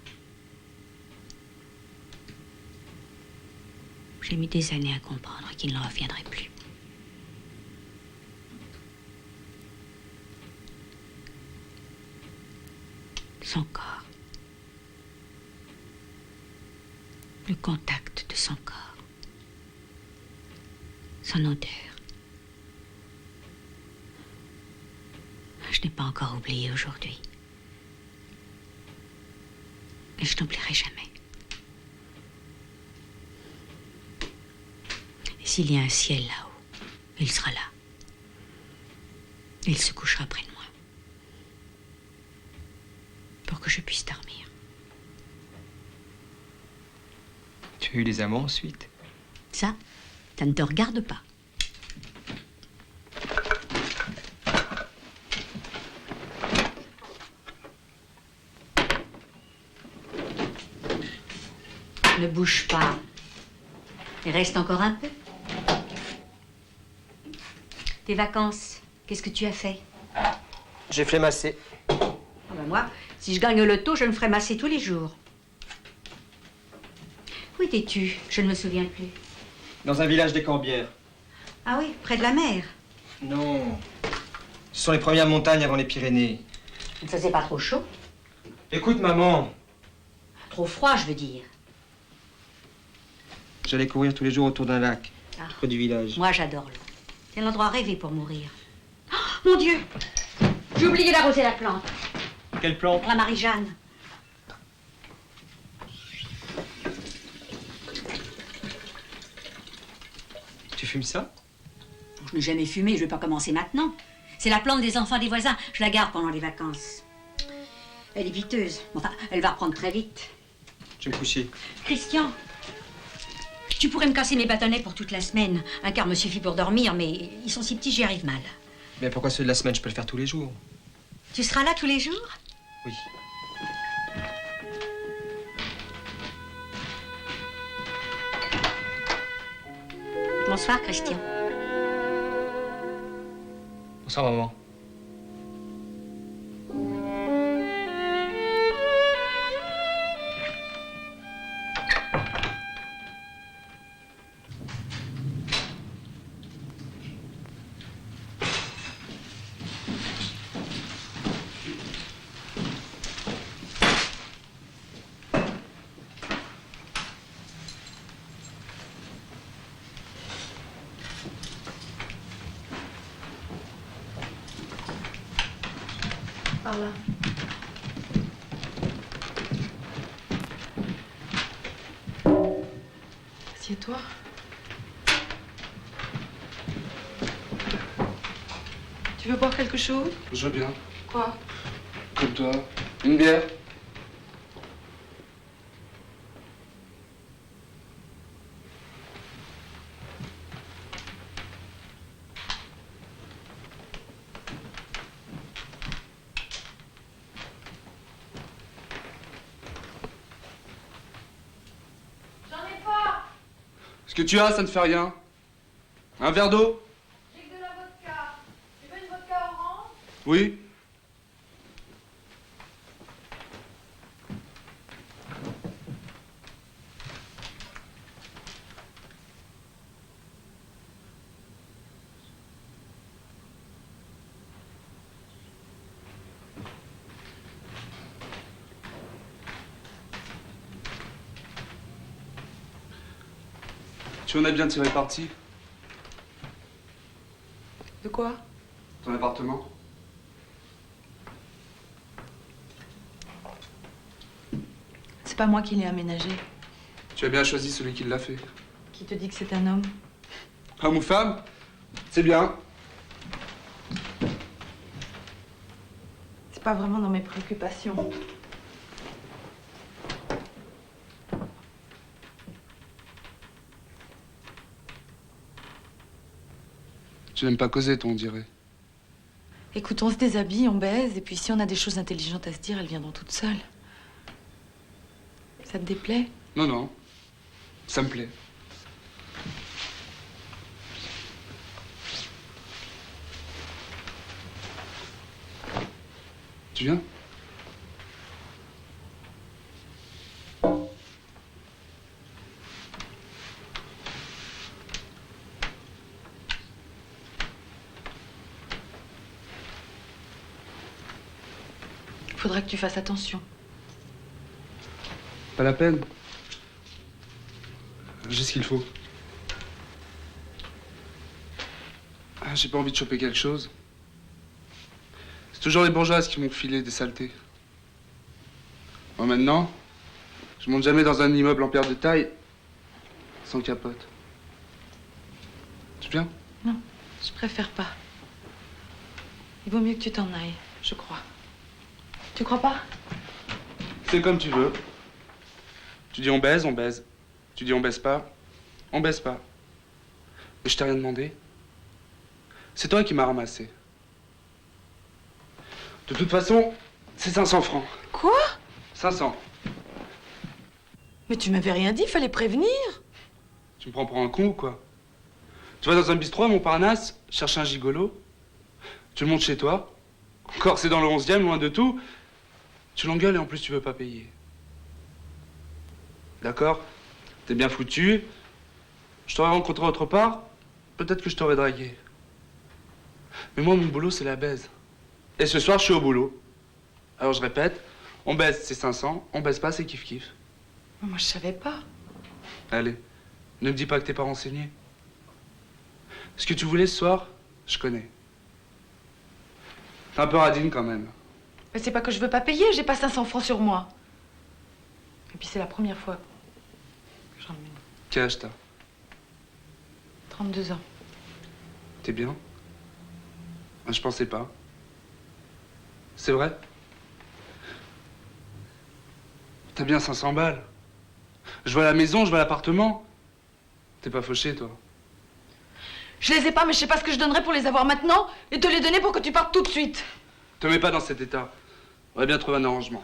J'ai mis des années à comprendre qu'il ne reviendrait plus. Son corps. Le contact de son corps. Son odeur. Je n'ai pas encore oublié aujourd'hui. Et je n'oublierai jamais. Et s'il y a un ciel là-haut, il sera là. Il se couchera près de moi. Pour que je puisse dormir. Tu as eu des amants ensuite? Ça ne te regarde pas. Ne bouge pas. Il reste encore un peu. Tes vacances, qu'est-ce que tu as fait? J'ai fait masser. Ah ben moi, si je gagne le loto, je me ferai masser tous les jours. Où étais-tu? Je ne me souviens plus. Dans un village des Corbières. Ah oui, près de la mer. Non. Ce sont les premières montagnes avant les Pyrénées. Il ne faisait pas trop chaud? Écoute, maman. Trop froid, je veux dire. J'allais courir tous les jours autour d'un lac, près du village. Moi, j'adore l'eau. C'est l'endroit rêvé pour mourir. Oh, mon Dieu! J'ai oublié d'arroser la plante. Quelle plante? La Marie-Jeanne. Tu fumes ça? Je n'ai jamais fumé, je ne vais pas commencer maintenant. C'est la plante des enfants des voisins. Je la garde pendant les vacances. Elle est viteuse. Enfin, elle va reprendre très vite. Je vais me coucher. Christian, tu pourrais me casser mes bâtonnets pour toute la semaine. Un quart me suffit pour dormir, mais ils sont si petits, j'y arrive mal. Mais pourquoi ceux de la semaine? Je peux le faire tous les jours. Tu seras là tous les jours? Oui. Bonsoir, Christian. Bonsoir, maman. Par là. Assieds-toi. Tu veux boire quelque chose? Je veux bien. Quoi? Comme toi. Une bière. Ce que tu as, ça ne fait rien. Un verre d'eau? J'ai que de la vodka. Tu veux une vodka orange? Oui. Tu en as bien tiré parti? De quoi? Ton appartement? C'est pas moi qui l'ai aménagé. Tu as bien choisi celui qui l'a fait. Qui te dit que c'est un homme? Homme ou femme? C'est bien. C'est pas vraiment dans mes préoccupations. Tu n'aimes pas causer, toi, on dirait. Écoute, on se déshabille, on baise, et puis si on a des choses intelligentes à se dire, elles viendront toutes seules. Ça te déplaît? Non, non. Ça me plaît. Tu viens? Faudra que tu fasses attention. Pas la peine. J'ai ce qu'il faut. Ah, j'ai pas envie de choper quelque chose. C'est toujours les bourgeoises qui m'ont filé des saletés. Moi, maintenant, je monte jamais dans un immeuble en pierre de taille sans capote. Tu viens? Non, je préfère pas. Il vaut mieux que tu t'en ailles, je crois. Tu crois pas? C'est comme tu veux. Tu dis on baise, on baise. Tu dis on baise pas, on baise pas. Mais je t'ai rien demandé. C'est toi qui m'as ramassé. De toute façon, c'est 500 francs. Quoi? 500. Mais tu m'avais rien dit, fallait prévenir. Tu me prends pour un con ou quoi? Tu vas dans un bistrot à Montparnasse, chercher un gigolo. Tu le montes chez toi. Encore c'est dans le 11e, loin de tout. Tu l'engueules et en plus tu veux pas payer. D'accord? T'es bien foutu. Je t'aurais rencontré autre part, peut-être que je t'aurais dragué. Mais moi, mon boulot, c'est la baise. Et ce soir, je suis au boulot. Alors je répète, on baise, c'est 500, on baise pas, c'est kiff-kiff. Moi, je savais pas. Allez, ne me dis pas que t'es pas renseigné. Ce que tu voulais ce soir, je connais. T'es un peu radine quand même. Mais c'est pas que je veux pas payer, j'ai pas 500 francs sur moi. Et puis c'est la première fois que j'en ai. Quel âge t'as? 32 ans. T'es bien? Ah, je pensais pas. C'est vrai? T'as bien 500 balles. Je vois la maison, je vois l'appartement. T'es pas fauché, toi? Je les ai pas, mais je sais pas ce que je donnerais pour les avoir maintenant et te les donner pour que tu partes tout de suite. Te mets pas dans cet état. On va bien trouver un arrangement.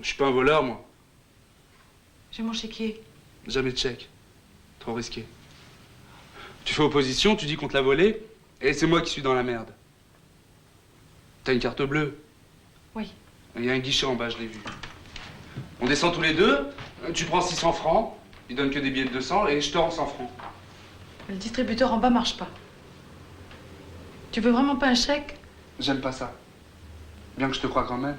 Je suis pas un voleur, moi. J'ai mon chéquier. Jamais de chèque. Trop risqué. Tu fais opposition, tu dis qu'on te l'a volé, et c'est moi qui suis dans la merde. T'as une carte bleue? Oui. Il y a un guichet en bas, je l'ai vu. On descend tous les deux, tu prends 600 francs, il donne que des billets de 200, et je te rends 100 francs. Le distributeur en bas marche pas. Tu veux vraiment pas un chèque? J'aime pas ça. Bien que je te crois quand même.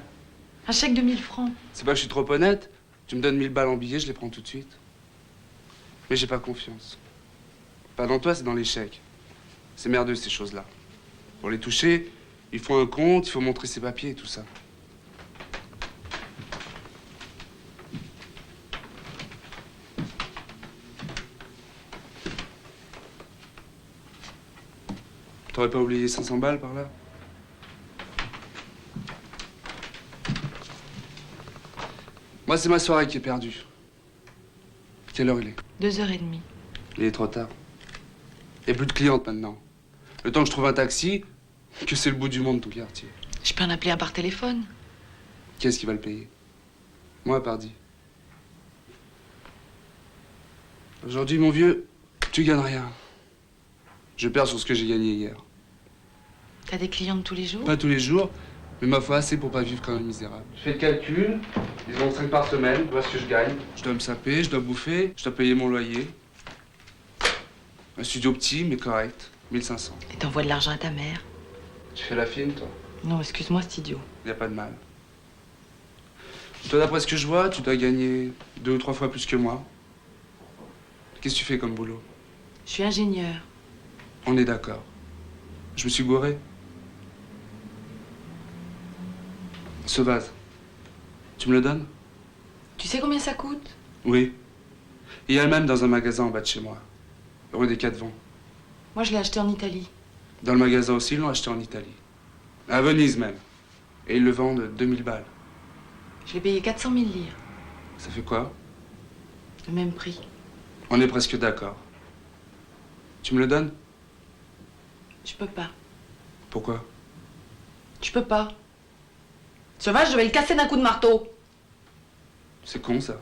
Un chèque de 1000 francs. C'est pas que je suis trop honnête. Tu me donnes 1000 balles en billets, je les prends tout de suite. Mais j'ai pas confiance. Pas dans toi, c'est dans les chèques. C'est merdeux, ces choses-là. Pour les toucher, Il faut un compte, il faut montrer ses papiers et tout ça. T'aurais pas oublié 500 balles par là? Moi, c'est ma soirée qui est perdue. Quelle heure il est? 2h30. Il est trop tard. Il n'y a plus de clientes maintenant. Le temps que je trouve un taxi, que c'est le bout du monde tout le quartier. Je peux en appeler un par téléphone. Qui est-ce qui va le payer? Moi, pardi. Aujourd'hui, mon vieux, tu gagnes rien. Je perds sur ce que j'ai gagné hier. T'as des clientes tous les jours? Pas tous les jours, mais ma foi, assez pour pas vivre comme un misérable. Je fais le calcul, disons 5 par semaine, je vois ce que je gagne. Je dois me saper, je dois bouffer, je dois payer mon loyer. Un studio petit, mais correct, 1500. Et t'envoies de l'argent à ta mère? Tu fais la fine, toi? Non, excuse-moi, c'est idiot. Y a pas de mal. Toi, d'après ce que je vois, tu dois gagner 2 ou 3 fois plus que moi. Qu'est-ce que tu fais comme boulot? Je suis ingénieur. On est d'accord. Je me suis gouré. Ce vase, tu me le donnes? Tu sais combien ça coûte? Oui. Il y a le même dans un magasin en bas de chez moi, rue des 4 Vents. Moi, je l'ai acheté en Italie. Dans le magasin aussi, ils l'ont acheté en Italie. À Venise même. Et ils le vendent 2000 balles. Je l'ai payé 400 000 lire. Ça fait quoi? Le même prix. On est presque d'accord. Tu me le donnes? Je peux pas. Pourquoi? Je peux pas. Ce vase, je vais le casser d'un coup de marteau. C'est con, ça.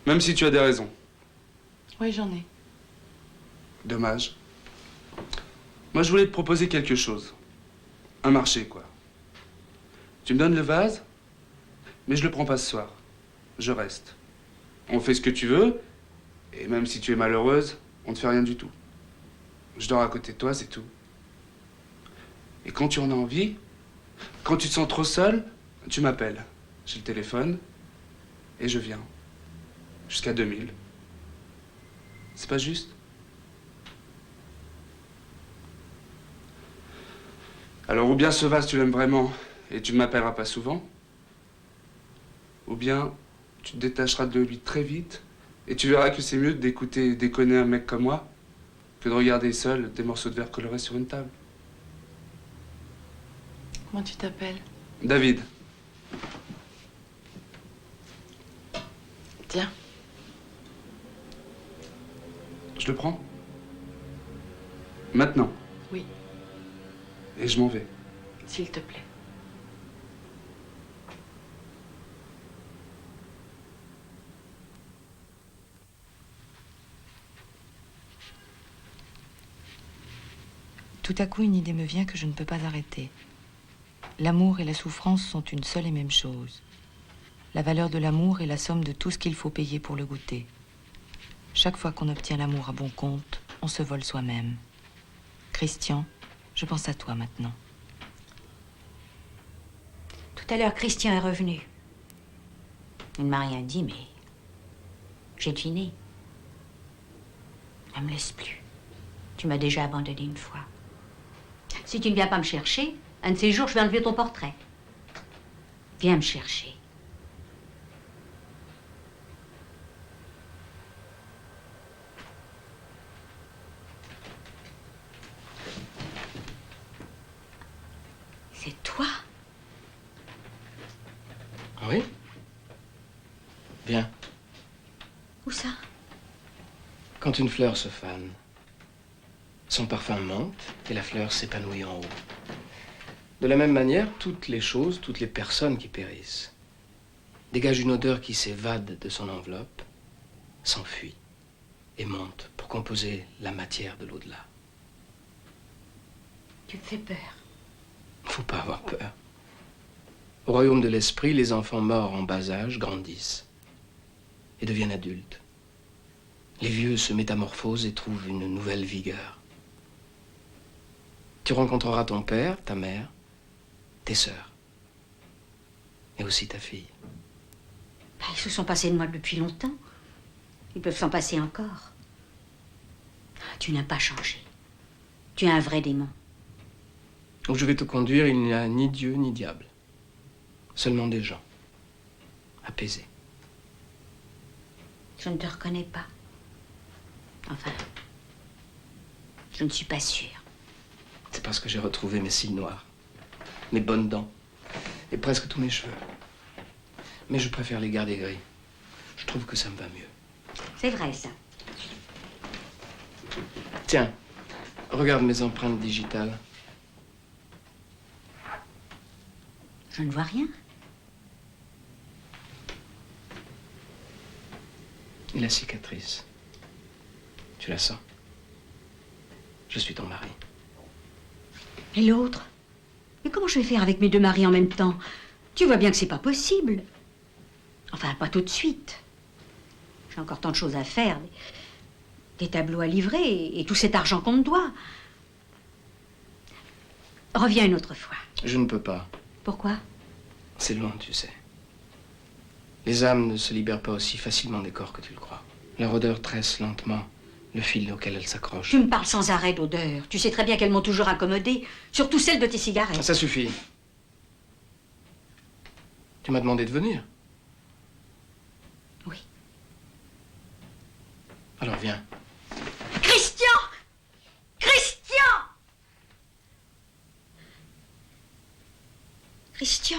Même si tu as des raisons. Oui, j'en ai. Dommage. Moi, je voulais te proposer quelque chose. Un marché, quoi. Tu me donnes le vase, mais je le prends pas ce soir. Je reste. On fait ce que tu veux, et même si tu es malheureuse, on ne fait rien du tout. Je dors à côté de toi, c'est tout. Et quand tu en as envie, quand tu te sens trop seul, tu m'appelles. J'ai le téléphone, et je viens. Jusqu'à 2000. C'est pas juste? Alors, ou bien ce vase, tu l'aimes vraiment, et tu ne m'appelleras pas souvent, ou bien tu te détacheras de lui très vite, et tu verras que c'est mieux d'écouter déconner un mec comme moi que de regarder seul des morceaux de verre colorés sur une table. Comment tu t'appelles? David. Tiens. Je le prends? Maintenant? Oui. Et je m'en vais. S'il te plaît. Tout à coup, une idée me vient que je ne peux pas arrêter. L'amour et la souffrance sont une seule et même chose. La valeur de l'amour est la somme de tout ce qu'il faut payer pour le goûter. Chaque fois qu'on obtient l'amour à bon compte, on se vole soi-même. Christian, je pense à toi maintenant. Tout à l'heure, Christian est revenu. Il ne m'a rien dit, mais j'ai deviné. Ne me laisse plus. Tu m'as déjà abandonné une fois. Si tu ne viens pas me chercher, un de ces jours, je vais enlever ton portrait. Viens me chercher. C'est toi? Oui? Viens. Où ça? Quand une fleur se fane, son parfum monte et la fleur s'épanouit en haut. De la même manière, toutes les choses, toutes les personnes qui périssent dégagent une odeur qui s'évade de son enveloppe, s'enfuit et monte pour composer la matière de l'au-delà. Tu me fais peur. Faut pas avoir peur. Au royaume de l'esprit, les enfants morts en bas âge grandissent et deviennent adultes. Les vieux se métamorphosent et trouvent une nouvelle vigueur. Tu rencontreras ton père, ta mère, tes sœurs et aussi ta fille. Bah, ils se sont passés de moi depuis longtemps. Ils peuvent s'en passer encore. Tu n'as pas changé. Tu es un vrai démon. Où je vais te conduire, il n'y a ni Dieu ni diable. Seulement des gens. Apaisés. Je ne te reconnais pas. Enfin, je ne suis pas sûre. C'est parce que j'ai retrouvé mes cils noirs, mes bonnes dents et presque tous mes cheveux. Mais je préfère les garder gris. Je trouve que ça me va mieux. C'est vrai, ça. Tiens, regarde mes empreintes digitales. Je ne vois rien. Et la cicatrice. Tu la sens? Je suis ton mari. Et l'autre? Mais comment je vais faire avec mes deux maris en même temps? Tu vois bien que c'est pas possible. Enfin, pas tout de suite. J'ai encore tant de choses à faire. Des tableaux à livrer et tout cet argent qu'on me doit. Reviens une autre fois. Je ne peux pas. Pourquoi? C'est loin, tu sais. Les âmes ne se libèrent pas aussi facilement des corps que tu le crois. Leur odeur tresse lentement le fil auquel elles s'accrochent. Tu me parles sans arrêt d'odeur. Tu sais très bien qu'elles m'ont toujours incommodée, surtout celle de tes cigarettes. Ça suffit. Tu m'as demandé de venir. Oui. Alors viens. Christian! Christian! Christian!